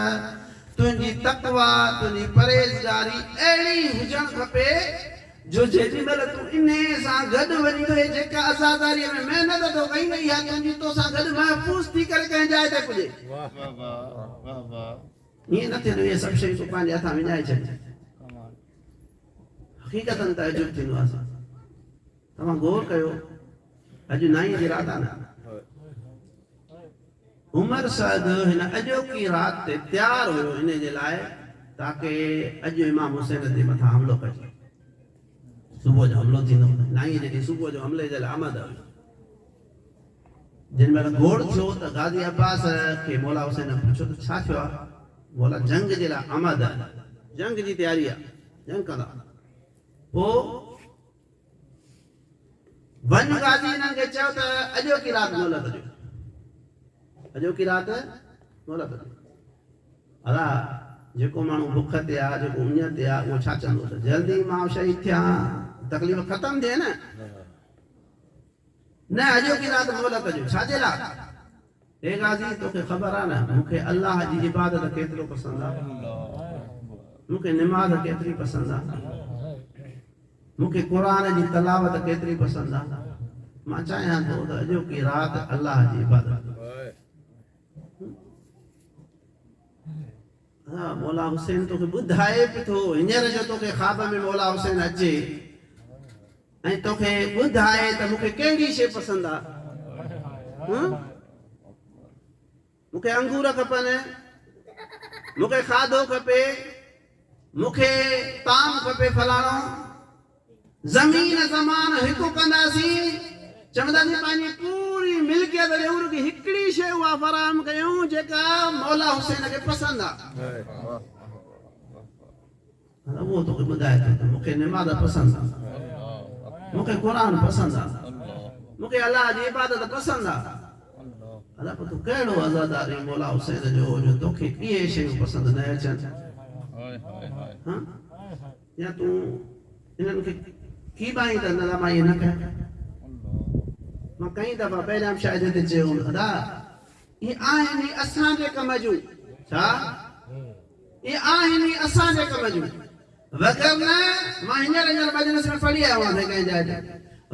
तुंहिंजी तक़वा तुंहिंजी परहेज़गारी अहिड़ी हुजणु खपे जो जेॾी महिल तूं इन सां गॾु वञी करे जेका आज़ादारीअ में महिनत थो कई न इहा तुंहिंजी तोसां गॾु महफ़ूज़ थी करे कंहिं जाइ ते पुॼे ईअं न थिए त इहे सभु शयूं तूं पंहिंजे हथां विञाए छॾ हक़ीक़तन तजुब थींदो आहे तव्हां गौर कयो अॼु नाईं जी रात आहे न उमर साद हिन अॼोकी राति ते तयारु हुयो इन जे लाइ ताकी अॼु इमाम हुसैन जे मथां हमिलो कजे सुबुह जो हमिलो थींदो नाईं जेकी सुबुह जो हमले जे लाइ आमद हुई जिन महिल घोड़ थियो त गाज़ी अब्बास खे मौला हुसैन पुछियो त छा थियो आहे मौला जंग जे लाइ आमद जंग जी तयारी आहे जंग कंदा पोइ वन गाज़ी इन्हनि खे चयो त अॼोकी राति मोहलत ॾियो अॼोकी राति मोहलत ॾियो अला जेको माण्हू बुख ते आहे जेको उञ ते आहे उहो छा चवंदो त जल्दी मां शहीद थियां तकलीफ़ ख़तम थिए न अॼोकी राति मोहलत ॾियो छाजे लाइ हे गाज़ी तोखे ख़बर आहे न मूंखे अल्लाह जी इबादत केतिरो पसंदि आहे मूंखे निमाज़ केतिरी पसंदि आहे मूंखे क़ुरान जी तलावत केतिरी पसंदि आहे मां चाहियां थो त अॼोकी राति अल्लाह जी इबादत हा मौला हुसैन तोखे ॿुधाए बि थो हींअर जो तोखे ख़्वाब में मौला हुसैन अचे ऐं तोखे ॿुधाए त मूंखे कहिड़ी शइ पसंदि आहे मूंखे अंगूर खपनि मूंखे खाधो खपे मूंखे ताम खपे फलाणो ज़मीन ज़मान हिकु कंदासीं चवंदासीं पंहिंजी पूरी मिल्कियत ॾे उनखे हिकिड़ी शइ उहा फराहम कयूं जेका मौला हुसैन खे पसंदि आहे वो तो बुधाए तो मुखे नमाज पसंद आ मुखे कुरान पसंद आ मुखे अल्लाह जी इबादत पसंद आ अल्लाह पर तू कहिड़ो आज़ादारी मौला हुसैन जो तोखे इहे शयूं पसंद न अचनि हाँ या तू इन्हनि खे की बाई त न मां इहे न कयां मां कई दफ़ा पहिरियां शायदि हिते चयो अदा ये आहिनि असांजे कम जूं छा ये आहिनि असांजे कम जूं वगरना मां हींअर मजलिस में पढ़ी आयो आहियां कंहिं जाइ ते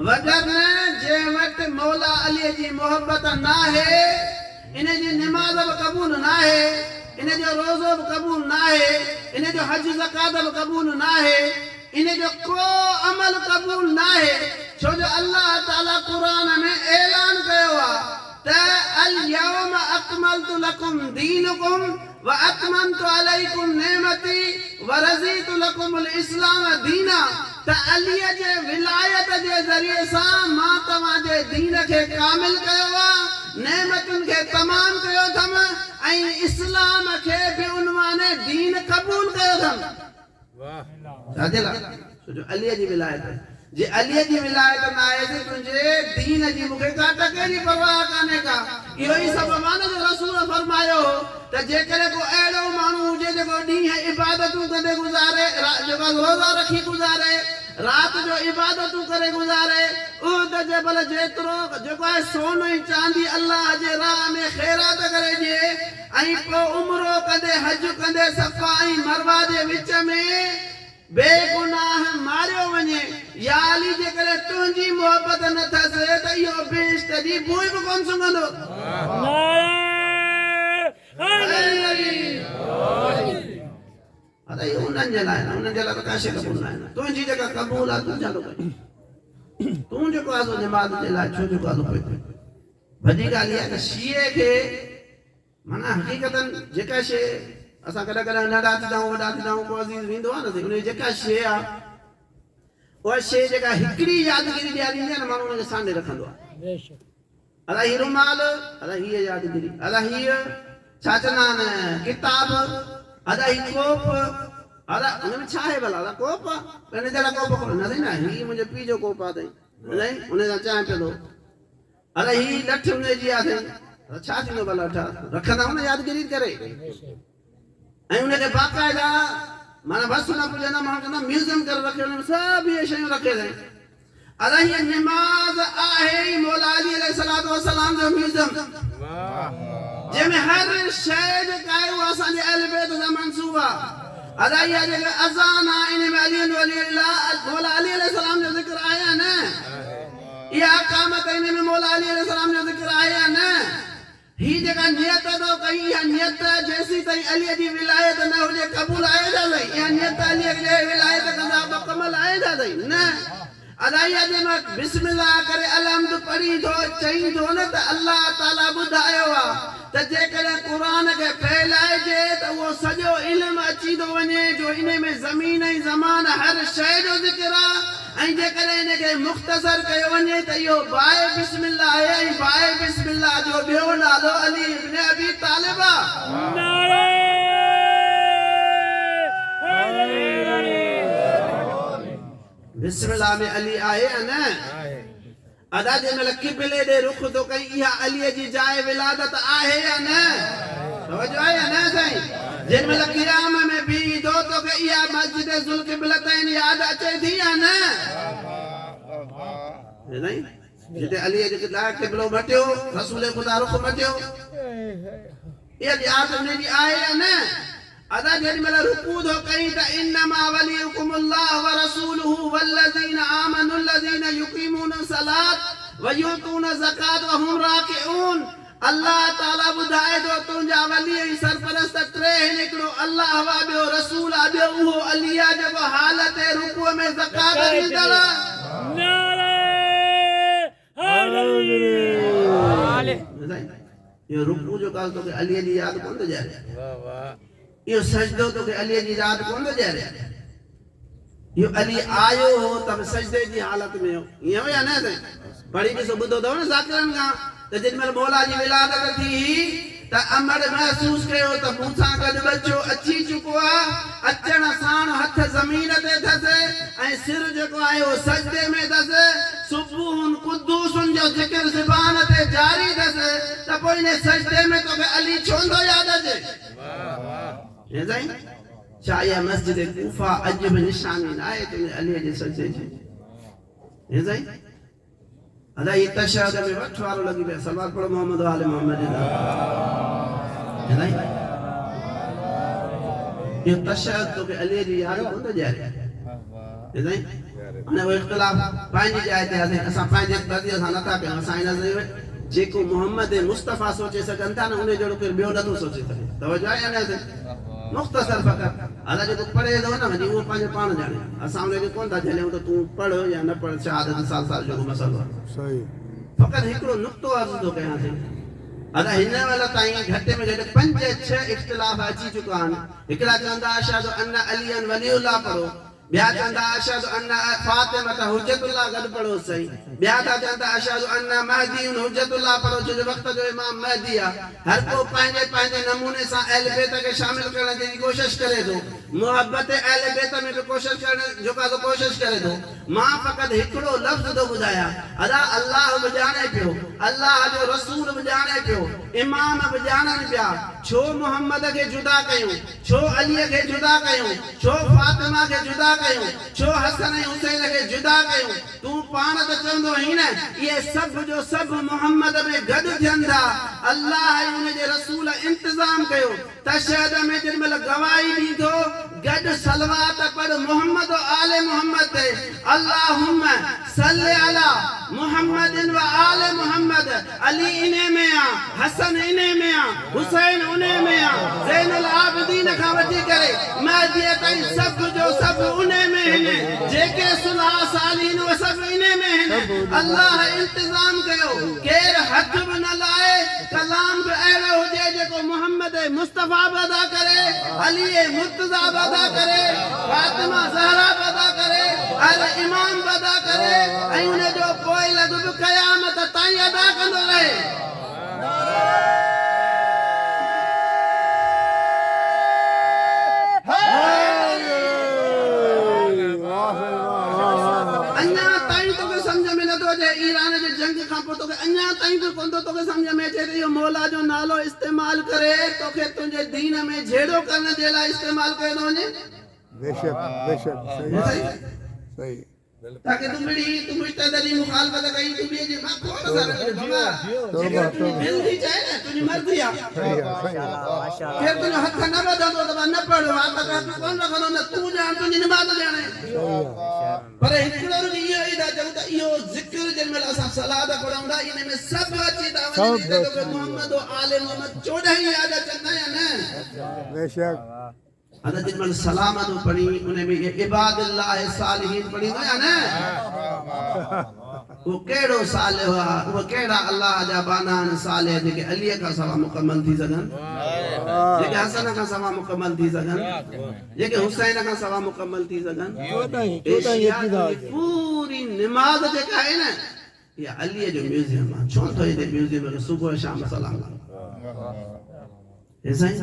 वगरना जे वटि मौला अली जी मोहब्बत न आहे इन जी नमाज़ बि क़बूल न आहे इन जो रोज़ो बि क़बूल न आहे इन जो हज ज़कात बि क़बूल न आहे इन जो को अमल क़बूल न आहे छो जो अल्लाह ताला कुरान में ऐलान कयो आहे त अल यौम अकमलतु लकुम दीनुकुम व अतममतु अलैकुम नेमती व रज़ीतु लकुमुल इस्लाम दीना त अली जे विलायत जे ज़रिए सां मां तव्हां जे दीन खे कामिल कयो आहे नेमतुनि खे तमाम कयो अथमि ऐं इस्लाम खे बि उनवान दीन क़बूल कयो अथमि जो अली जी विलायत जे अली जी विलायत न आहे त तुंहिंजे दीन जी मूंखे का टके परवाह कान्हे का इहो ई सभु मानो जो रसूल फरमायो त जेकॾहिं को अहिड़ो माण्हू हुजे जेको ॾींहं इबादतूं कंदे गुज़ारे जेको रोज़ा रखी गुज़ारे राति जो इबादतूं करे गुज़ारे उहो त भले जेतिरो जेको आहे सोन ऐं चांदी अल्लाह जे राह में ख़ैरात करे ॾिए ऐं पोइ उमिरो कंदे हज कंदे सफ़ा ऐं मरवा जे विच में बेगुनाह मारियो वञे या अली जेकॾहिं तुंहिंजी मोहबत न थियसि त इहो बेश्त जी बूई बि कोन सुंघंदो अरे उन्हनि जे लाइ न उन्हनि जे लाइ त का शइ क़बूल न आहे तुंहिंजी जेका क़बूल आहे तूं चालू कई तूं जेको आहे सो जमात जे लाइ छो जेको आहे पई वॾी ॻाल्हि इहा त शीए खे माना हक़ीक़तन जेका शइ असां कॾहिं कॾहिं नंढा थींदा आहियूं वॾा थींदा आहियूं को अज़ीज़ वेंदो आहे न उन जेका शइ आहे उहा शइ जेका हिकिड़ी यादगिरी ॾियारींदी आहे न माण्हू हुनखे सामने रखंदो आहे अला हीअ रुमाल अला हीअ यादगिरी अला हीअ छा चवंदा आहिनि किताब अला हीअ कोप अला हुनमें छा आहे भला अला कोप आहे पहिरीं जहिड़ा कोप न अथई न हीअ मुंहिंजे पीउ जो कोप आहे अथई हुन सां चांहि पियो थो अला हीअ लठ हुनजी आहे अथई छा थींदो भला रखंदा आहियूं न यादगिरी करे ऐं उनखे बाक़ाइदा माना बसि न पुॼंदा माण्हू चवंदा म्यूज़ियम करे रखे हुन में सभु इहे शयूं रखे अथई अला हीअ निमाज़ आहे ई मौला अली अलैहिस्सलातु वस्सलाम जो म्यूज़ियम जंहिंमें हर शइ जेका आहे उहा असांजे अहल बैत सां मंसूब आहे अला इहा जेका अज़ान आहे इन में अली मौला अली अलैहिस्सलाम जो ज़िक्र आहे न इहा अक़ामत इन में मौला अली अलैहिस्सलाम जो ज़िक्र आहे न ही जेका नियत तो कई इहा नियत जैसी ताईं अली जी विलायत न हुजे क़बूल आहे छा अथई इहा नियत अली जे विलायत कंदा मुकमल आहे छा अथई न अदाइया जे मां बिस्मिल्लाह करे अलहम्द पढ़ी थो चई थो न त अल्लाह ताला ॿुधायो आहे त जेकॾहिं क़ुरान खे फैलाइजे त उहो सॼो इल्मु अची थो वञे जो इन में ज़मीन ऐं ज़मान हर शइ जो ज़िक्र आहे ऐं जेकॾहिं इनखे मुख़्तसर कयो वञे त इहो बाए बिस्मिल्लाह आहे ऐं बाए बिस्मिल्लाह जो ॿियो नालो अली इब्न अबी तालिब आहे बिस्मिल्लाह में अली आहे न अदा जे महिल क़िबले ॾे रुख थो कई इहा अलीअ जी जाइ विलादत आहे या न तवजो आहे या न साईं जंहिं महिल क़ियाम में बीह थो तोखे इहा मस्जिद ज़ुल क़िबलतैन यादि अचे थी या न जिते अलीअ जे क़िबलो मटियो रसूल ख़ुदा रुख मटियो इहा यादि हुनजी आहे या न अदा जेॾी महिल रुकू थो कई त इन्नमा वलियुकुमुल्लाह व रसूलुहु वल्लज़ीना आमनु अल्लज़ीना युक़ीमूना सलात व यूतूना ज़कात व हुम राकिऊन अल्लाह ताला ॿुधाए थो तुंहिंजा वली ऐं सरपरस्त टे आहिनि हिकिड़ो अल्लाह वा ॿियो रसूल आहे ॿियो उहो अली आहे जेको हालत रुकूअ में ज़कात ॾींदड़ इहो रुकू जो काल तोखे अलीअ जी यादि कोन थो ॾियारे इहो सजदो तोखे अलीअ जी यादि कोन थो ॾियारे इहो अली आयो हो त सजदे जी हालत में हो ईअं हो या न साईं पढ़ी ॾिसो ॿुधो अथव न ज़ाकिरनि खां त जेॾी महिल मौला जी विलादत थी त अमर महसूस कयो त मूंसां गॾु बच्चो अची चुको आहे अचण साण हथ ज़मीन ते अथसि ऐं सिर जेको आहे उहो सजदे में अथसि सुबुहुन कुद्दूसुन जो ज़िक्र ज़ुबान ते जारी अथसि त पोइ इन सजदे में तोखे अली छो नथो यादि अचे हे साईं छा इहा मस्जिद कूफा अॼु बि निशानी न आहे तुंहिंजे अलीअ जे सजदे जी हे साईं अदा ये तशहद में वठ वारो लगी पे सलवात पढ़ो मोहम्मद वाले मोहम्मद है ना ये तशहद तो के अली जी यार को तो जा रहे है ना अने वो इख्तिलाफ पांजी जाए थे असा पांजे बदी असा नथा पे असा इन जेको मोहम्मद मुस्तफा सोचे सकन था न उन्हें जोड़ो के बियो न तो सोचे सके तवज्जो है ना से मुख्तसर फकत अदा जो पढ़े दो ना जी वो पांजे पान जाने असा उन्हें कोन था चले तो तू पढ़ या न पढ़ शहादत साल जो मसलो सही फकत हिकड़ो नुक्तो अर्ज़ तो कयां थी अदा हिन वाला ताईं घटि में घटि 5-6 इख्तिलाफ अची चुका आहिनि हिकिड़ा चवंदा अशहदु अन्न अलियन वलीउल्लाह पढ़ो ॿिया चवंदा अशहदु अन्न फातिमा हुज्जतुल्लाह गॾु पढ़ो सही ॿिया था चवंदा अशहदु अन्न महदी हुज्जतुल्लाह पढ़ो जो वक़्त जो इमाम महदी आहे हर को पंहिंजे पंहिंजे नमूने सां अहल बैत खे शामिल करण जी कोशिश करे थो मोहब्बत अहल बैत में भी कोशिश करण जो का कोशिश करे थो मां फ़क़त हिकिड़ो लफ़्ज़ थो ॿुधायां अदा अल्लाह बि ॼाणे पियो अल्लाह जो रसूल बि ॼाणे पियो इमाम बि ॼाणनि पिया छो मोहम्मद खे जुदा कयूं छो अलीअ खे जुदा कयूं छो फातिमा खे जुदा कयूं छो हसन ऐं हुसैन खे जुदा कयूं तूं पाण त चवंदो आहीं न इहे सभु जो सभु मोहम्मद में गॾु थियनि था अल्लाह ऐं उन जे रसूल इंतज़ाम कयो तशहद में जेॾीमहिल गवाही ॾींदो गॾु सलवात पढ़ मोहम्मद आले मोहम्मद ते अल्लाहुम्मा सल्लि अला मुहम्मदिन व आले मोहम्मद अली इने में आ हसन इने में आ हुसैन उने में आ ज़ैनुल आबिदीन खां वठी करे महदी ताईं सभु जो सभु उने में आहिनि जेके सुलह सालीन उहे सभु इने में आहिनि अल्लाह इंतज़ाम कयो केर हथ बि न लाए कलाम बि अहिड़ो हुजे जेको मोहम्मद मुस्तफा बि अदा करे अली मुर्तज़ा बि अदा करे फातिमा ज़हरा बि अदा करे अल इमाम बि अदा करे ऐं उन जो पोइ लॻ बि क़यामत ताईं अदा कंदो रहे अञा ताईं तोखे सम्झ में नथो अचे ईरान जे जंग खां पोइ तोखे अञा ताईं बि कोन थो तोखे सम्झ में अचे इहो मौला जो नालो इस्तेमाल करे तोखे तुंहिंजे दीन में झेड़ो करण जे लाइ इस्तेमाल कयो थो वञे बेशक बेशक सही सही ताकि तुम मुश्तदरी मुखालफत कई तुम ये जी मां कौन सा बाबा तुम दिल दी जाए ना तुझे मर्जी आ फिर तुम हथ न बदो तो न पढ़ो आप का कौन रखो न तू जान तू नमाज जाने पर हिकड़ो इयो इदा जब इयो जिक्र जन में असा सलात पढ़ंदा इन में सब अची ता वने तो मोहम्मद आले मोहम्मद 14 ही याद चंदा या न बेशक अदा जिन सलाम तो पढ़ी उन्हें में इबादुल्लाह सालिहीन पढ़ी ना ना वो केड़ो सालिह हुआ वो केड़ा अल्लाह जा बानान सालिह जेके अली का सवा मुकम्मल थी सगन जेके हसन का सवा मुकम्मल थी सगन जेके हुसैन का सवा मुकम्मल थी सगन पूरी नमाज जेका है ना ये अली जो म्यूजियम है छो तो ये म्यूजियम में सुबह शाम सलाम ऐसा ही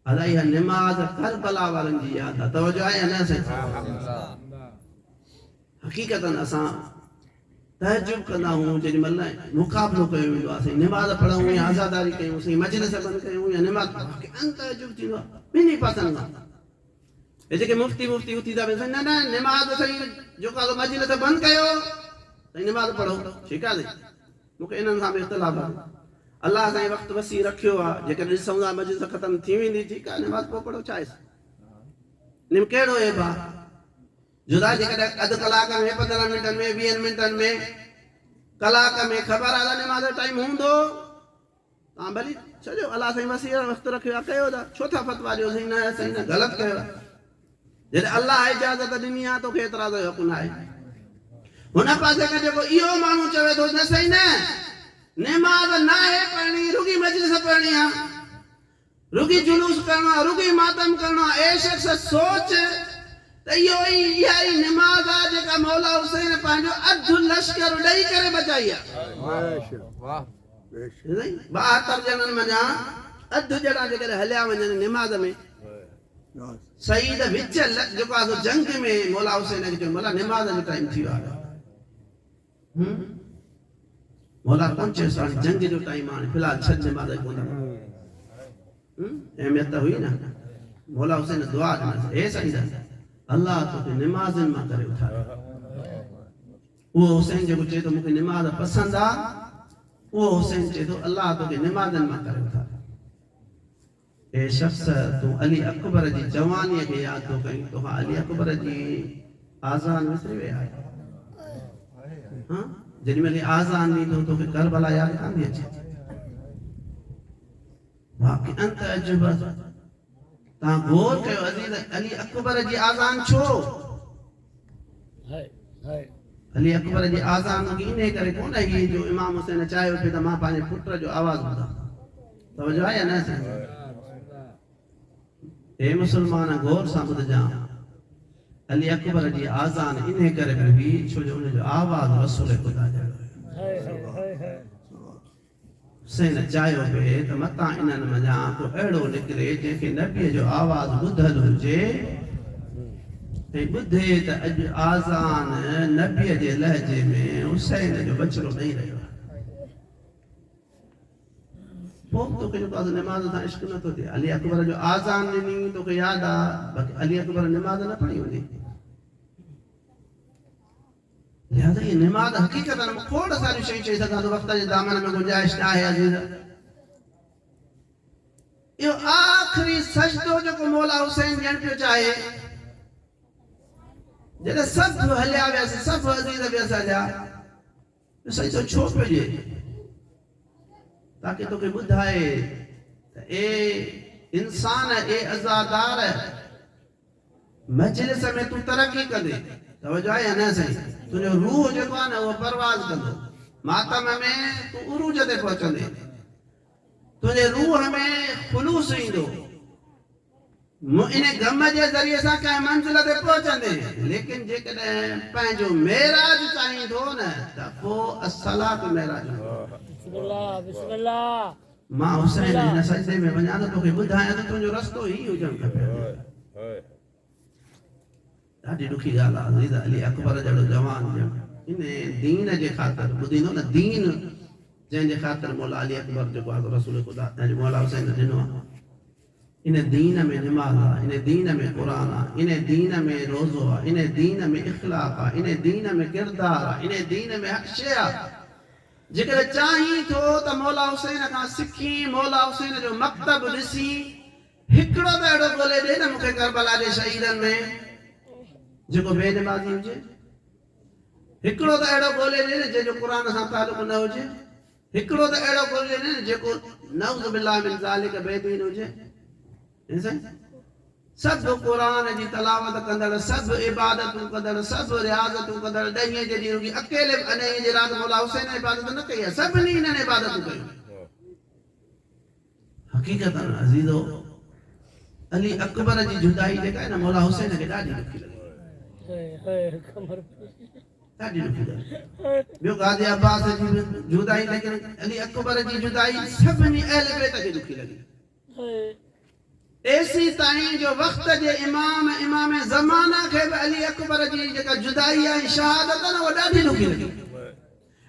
अदा यह नमाज करबला वारन जी याद है तवज्जो है ना से हकीकतन असा तहज्जुद कंदा हूं जेडी मल मुकाबलो कयो वेंदो आहे नमाज पढ़ूं या आजादारी कयूं सही मजलिस बंद कयूं या नमाज के अंत तहज्जुद थींदो बिनी पासन ए जेके मुफ्ती उथी दा न न नमाज सही जो का मजलिस बंद कयो सही नमाज पढ़ो ठीक है मुके इनन सां इख्तिलाफ है अल्लाह साईं वक्त वसी रखियो आ जेकर ॾिसूं था मस्जिद खत्म थी वेंदी ठीक आहे नमाज पोइ पढ़ो छा आहे निम कहिड़ो है बा जुदा जेकर अधु कलाक में 15 मिनटनि में 20 मिनटनि में कलाक में ख़बर आहे नमाज टाइम हूंदो तव्हां भली छॾियो अल्लाह साईं वसी वक्त रखियो आहे कयो था छो था फतवा ॾियो सही न ग़लति कयो आहे जॾहिं अल्लाह इजाज़त ॾिनी आहे तोखे एतिराज़ जो हक़ न आहे हुन पासे खां जेको इहो माण्हू चवे थो न सही न नमाज ना है पढ़नी रुगी मजलिस पढ़नी है रुगी जुलूस करना रुगी मातम करना ए शख्स सोच त यो यही नमाज आ जेका मौला हुसैन पांजो अध लश्कर ॾेई करे बचाई है बेशक 72 ॼणनि मञा अधु ॼणा जेकॾहिं हलिया वञनि निमाज़ में नास सईद विच जेको आहे जंग में मौला हुसैन खे चयो मौला निमाज़ जो टाइम थी वियो आहे मौला कोन चयोसि हाणे जंग जो टाइम आहे फ़िलहाल छॾ निमाज़ कोन अहमियत त हुई न मौला हुसैन दुआ ॾिनसि हे सईद अल्लाह तोखे निमाज़नि मां करे उथारियो उहो हुसैन जेको चए थो मूंखे निमाज़ पसंदि आहे उहो हुसैन चए थो अल्लाह तोखे निमाज़नि मां करे उथारियो ए शख्स तूं अली अकबर जी जवानीअ खे यादि थो कहीं तोखां अली अकबर जी आज़ान विसरी विया हाँ जेॾी महिल आज़ान ॾींदो तोखे करबला यादि कान थी अचे बाक़ी अंत अजब तव्हां गौर कयो अज़ीज़ अली अकबर जी आज़ान छो अली अकबर जी आज़ान इन करे कोन ही जो इमाम हुसैन चाहियो पियो त मां पंहिंजे पुट जो आवाज़ ॿुधां तवजो आहे या न हे मुसलमान गौर सां ॿुधजां अली अकबर जी आज़ान इन करे बि हुई छो जो उन जो आवाज़ रसूल ख़ुदा जो हुसैन चाहियो पिए त मतां इन्हनि मञा को अहिड़ो निकिरे जंहिंखे नबीअ जो आवाज़ ॿुधल हुजे ऐं ॿुधे त अॼु आज़ान नबीअ जे लहजे में हुसैन जो बचिड़ो ॾेई रहियो आहे पोइ तोखे जेको आहे निमाज़ सां इश्क नथो थिए अली अकबर जो आज़ान ॾिनी तोखे यादि आहे बाक़ी अली अकबर निमाज़ न पढ़ी हूंदी लिहाज़ा ये निमाज़ हक़ीक़त में खोड़ सारी शयूं चई सघां थो वक़्त जे दामन में गुंजाइश न आहे अज़ीज़ इहो आख़िरी सजदो जेको मौला हुसैन ॾियणु पियो चाहे जॾहिं सभु हलिया वियासीं सभु अज़ीज़ वियसि हलिया सजदो छो पियो ॾिए ताकि तोखे ॿुधाए त ए इंसान ए अज़ादार मजलिस में तूं तरक़ी कंदे तवजो आहे या न साईं तुंहिंजो रूह जेको आहे न उहो परवाज़ कंदो मातम में तूं उरूज ते पहुचंदे तुंहिंजे रूह में ख़ुलूस ईंदो इन गम जे ज़रिए सां कंहिं मंज़िल ते पहुचंदे लेकिन जेकॾहिं पंहिंजो मेराज चाहींदो न त पोइ असलात मेराज मां हुसैन हिन सजदे में वञा त तोखे ॿुधायां त तुंहिंजो रस्तो ई हुजणु खपे ॾाढी ॾुखी ॻाल्हि आहे अज़ीज़ अली अकबर जहिड़ो जवान इन दीन जे ख़ातिर ॿुधींदो न दीन जंहिंजे ख़ातिर मौला अली अकबर जेको आहे रसूल ख़ुदा मौला हुसैन ॾिनो आहे इन दीन में निमाज़ आहे इन दीन में क़ुरान आहे इन दीन में रोज़ो आहे इन दीन में इख़्लाक़ आहे इन दीन में किरदार आहे इन दीन में हर शइ आहे जेकॾहिं चाहीं थो त मौला हुसैन खां सिखी मौला हुसैन जो मकतब ॾिसी हिकिड़ो त अहिड़ो ॻोल्हे ॾे न मूंखे करबला जे शहीदनि में जेको बेनिमाज़ी हुजे हिकिड़ो त अहिड़ो ॻोल्हे ॾे न जंहिंजो क़ुरान सां तालुक़ न हुजे हिकिड़ो त अहिड़ो ॻोल्हे ॾे न जेको नऊज़ बिल्लाह मिन ज़ालिक बेदीन हुजे सब कुरान जी तलावत कंदड़ सब इबादतूं कंदड़ सब रियाज़तूं कंदड़ ॾहीं जे ॾींहुं की अकेले अने जे रात मौला हुसैन इबादत न कई आहे सभिनी इन्हनि इबादतूं कयूं हक़ीक़त अज़ीज़ो अली अकबर जी जुदाई जेका आहे न मौला हुसैन खे ॾाढी ॾुखी लॻी ॾाढी ॾुखी लॻी ॿियो गाज़ी अब्बास जी जुदाई लेकिन अली अकबर जी जुदाई सभिनी अहल बैत खे ॾुखी लॻी ऐसी ताईं जो वक्त जे इमाम ज़माना के अली अकबर जी जेका जुदाई आहे शहादत न वो ॾाढी ॾुखी लॻी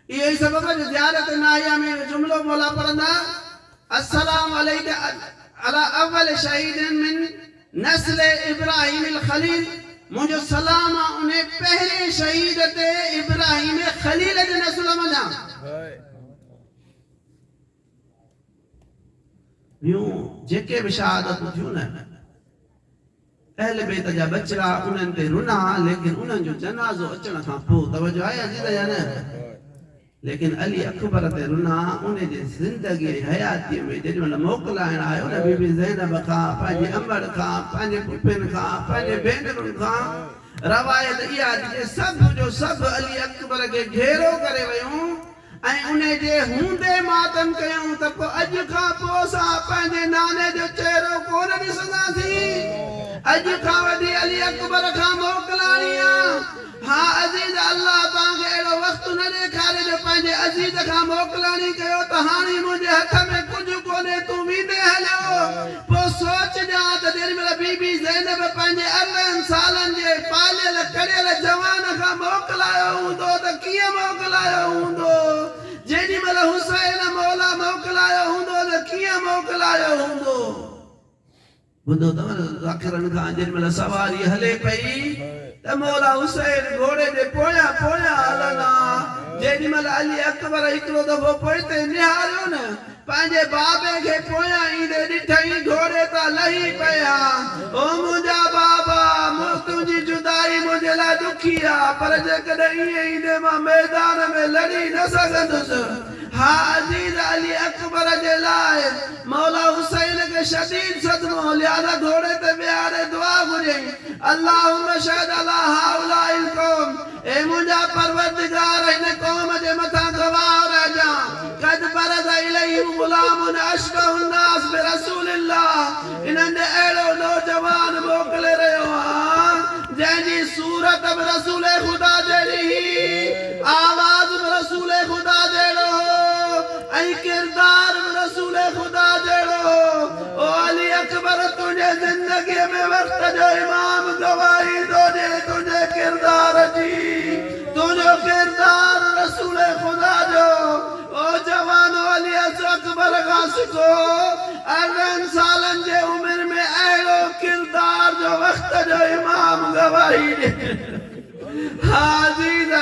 इहो ई सबब जो ज़ियारत नाहिया में जुमलो मौला पढ़ंदा अस्सलाम अलैका अला अव्वल शहीदन मिन नस्ल इब्राहिम अल खलील मुझे सलाम उन्हें पहले शहीद ते इब्राहिम खलील जे नस्ल मना यूं जेके भी शहादत थियूं न अहल बैत जा बचड़ा उन्हनि ते रुना लेकिन उन्हनि जो जनाज़ो अचण खां पोइ तवजो आहे अज़ीज़ या न लेकिन अली अकबर ते रुना उन जे ज़िंदगी हयाती में जेॾी महिल मोकिलाइण आयो न बीबी ज़ैनब खां पंहिंजे अमर खां पंहिंजे पुफियुनि खां पंहिंजे भेनरुनि खां रवायत इहा जे सभु जो सभु अली अकबर खे घेरो करे वियूं ऐं उन जे हूंदे मातम कयूं त पोइ अॼु खां पोइ असां पंहिंजे नाने जो चहिरो कोन ॾिसंदासीं अॼु खां वठी अली अकबर खां मोकिलाणी आहे हाँ अजीज अल्लाह तांखे एड़ो वक्त न ॾेखारे जो पंहिंजे अजीज खां मोकलाणी कयो त हाणे मुंहिंजे हथ में कुझु कोन्हे तूं वींदे हलियो पोइ सोचजां त जेॾीमहिल बीबी ज़ैनब पंहिंजे 18 सालनि जे पालियल कड़ियल जवान खां मोकलायो हूंदो त कीअं मोकलायो हूंदो जेॾीमहिल हुसैन मौला मोकलायो हूंदो त कीअं मोकलायो हूंदो ॿुधो अथव ज़ाकिरनि खां जेॾीमहिल सवारी हले पई त मौला हुसैन घोड़े जे पोयां पोयां हलंदा जेॾीमहिल अली अकबर हिकिड़ो दफ़ो पोइते निहारियो न पंहिंजे बाबे खे पोयां ईंदे ॾिठई घोड़े तां लही पिया ओ मुंहिंजा बाबा तुंहिंजी जुदाई मुंहिंजे लाइ ॾुखी आहे पर जेकॾहिं ईअं ईंदे मां मैदान में लड़ी न सघंदुसि हा अजीज अली अकबर जे लाइ मौला हुसैन के शदीद सदमो लिहाज़ा घोड़े ते बिहारे दुआ घुरियई अल्लाहुम्मा शहद अला हाउलाइल कौम ए मुंहिंजा परवरदिगार हिन क़ौम जे मथां गवाह रहिजां कद बरज़ इलैहिम गुलामुन अशबहु नास बिरसूलिल्लाह इन्हनि अहिड़ो नौजवान मोकिले रहियो आहे जंहिंजी सूरत बि रसूल ख़ुदा जहिड़ी आवाज़ बि रसूल ख़ुदा जहिड़ो ऐं किरदार बि रसूल ख़ुदा जहिड़ो ओ अली अकबर तुंहिंजे ज़िंदगीअ में वक़्त जो इमाम गवाही थो ॾे तुंहिंजे किरदार जी तुंहिंजो किरदार रसूल ख़ुदा जो ओ जवानो अली अकबर खां सिखो 18 सालनि जे उमिरि में अहिड़ो किरदार जो वक़्त जो इमाम गवाही ॾे हाज़ीर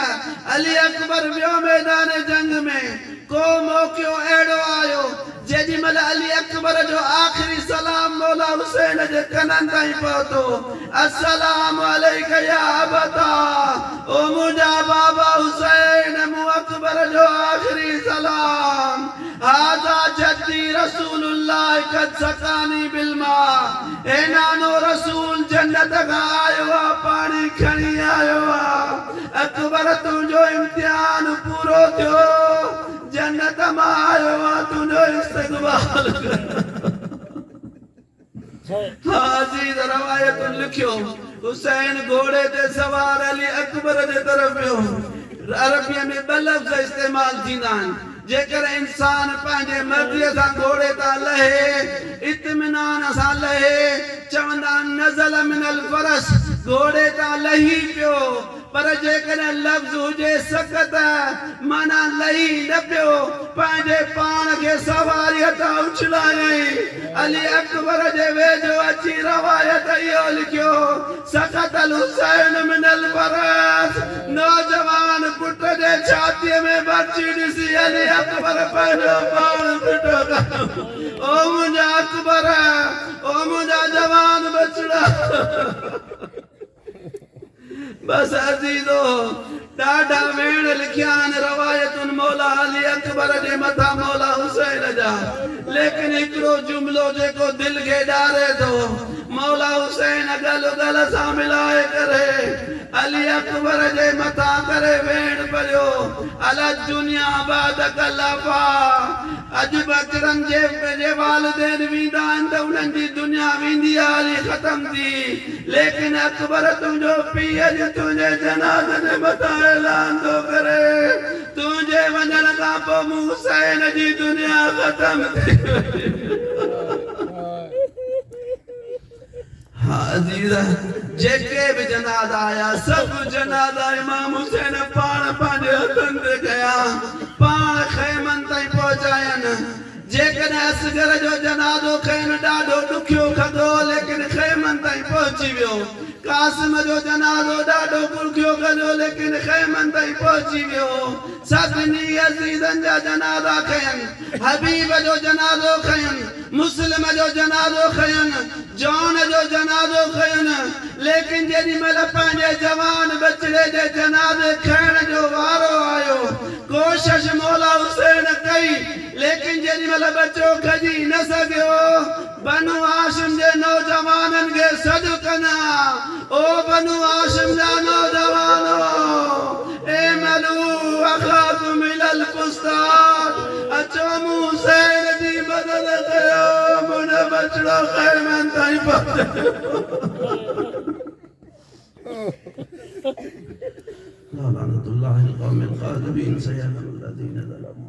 अली अकबर वियो मैदान जंग में को मौक़ियो अहिड़ो आयो जेॾीमहिल अली अकबर जो आख़िरी सलाम मौला हुसैन जे कननि ताईं पहुतो अस्सलाम अलैका या अबता ओ मुंहिंजा बाबा हुसैन मूं अकबर जो आख़िरी सलाम हाज़ा जद्दी रसूलुल्लाह कद सकानी बिलमा ए नानो रसूल जन्नत खां आयो आहे पाणी खणी आयो आहे अकबर तुंहिंजो इम्तिहान पूरो थियो जन्नत मां आयो आहे तुंहिंजो इस्तक़बाल हाज़ीर रवायतुन लिखियो हुसैन घोड़े ते सवार अली अकबर जे तरफ़ वियो अरबीअ में 2 लफ़्ज़ इस्तेमाल थींदा आहिनि जेकर इंसान पंहिंजे मर्ज़ीअ सां घोड़े तां लहे इत्मिनान सां लहे चवंदा नज़ल मिनल फरस घोड़े तां लही पियो पर जेकॾहिं लफ़्ज़ हुजे सख़्त माना लही न पियो पंहिंजे पाण खे सवारीअ तां उछलायई अली अकबर जे वेझो अची रवायत इहो लिखियो सख़्तल हुसैन मिनल फरस नौजवान पुट जे छातीअ में बची ॾिसी अली अकबर पंहिंजो पाण फिटो कयो ओ मुंहिंजा अकबर ओ मुंहिंजा जवान बचड़ा बस अजीजो ॾाढा वेण लिखिया आहिनि रवायतुन मौला अली अकबर जे मथां मौला हुसैन जा लेकिन हिकिड़ो जुमिलो जेको दिलि खे ॾारे थो मौला हुसैन गल गल सां मिलाए करे अली अकबर जे मथां करे वेण पियो अला दुनिया बाद कलाफा अॼु बचड़नि जे पंहिंजे वालिदैन वेंदा आहिनि त उन्हनि जी दुनिया वेंदी आहे हली ख़तम थी लेकिन अकबर तुंहिंजो पीउ अॼु तुंहिंजे जनाज़े जे मथां ऐलान थो करे तुंहिंजे वञण खां पोइ मूं हुसैन जी दुनिया ख़तम थी अजीज जेके भी जनाज़ा आया सब जनाज़ा इमाम हुसैन पाण पंहिंजे हथनि ते कया पाण ख़ैमन ताईं पहुचायनि जेकॾहिं असगर जो जनाज़ो खयनि ॾाढो ॾुखियो खदो लेकिन ख़ैमन ताईं पहुची वियो कासिम जो जनाज़ो ॾाढो ॾुखियो खदो लेकिन ख़ैमन ताईं पहुची वियो सभिनी अज़ीज़नि जा जनाज़ा खयनि हबीब जो जनाज़ो खयनि मुस्लिम जो जनाज़ो खयनि जॉन जो जनाज़ो खयनि लेकिन जेॾीमहिल पंहिंजे जवान बचड़े जे जनाज़े खयण जो वारो आयो कोशिश मौला हुसैन कई लेकिन जेॾीमहिल बचो खजी न सघियो बनु हाशिम जे नौजवाननि खे सॾु कना ओ बनु हाशिम जा नौजवानो ए मलू अखाकुम इलल फुस्ताद अचो मूं हुसैन जी मदद कयो मुंहिंजो बचड़ो ख़ैमन ताईं पहुतो المكذبين سيهزم الذين ظلموا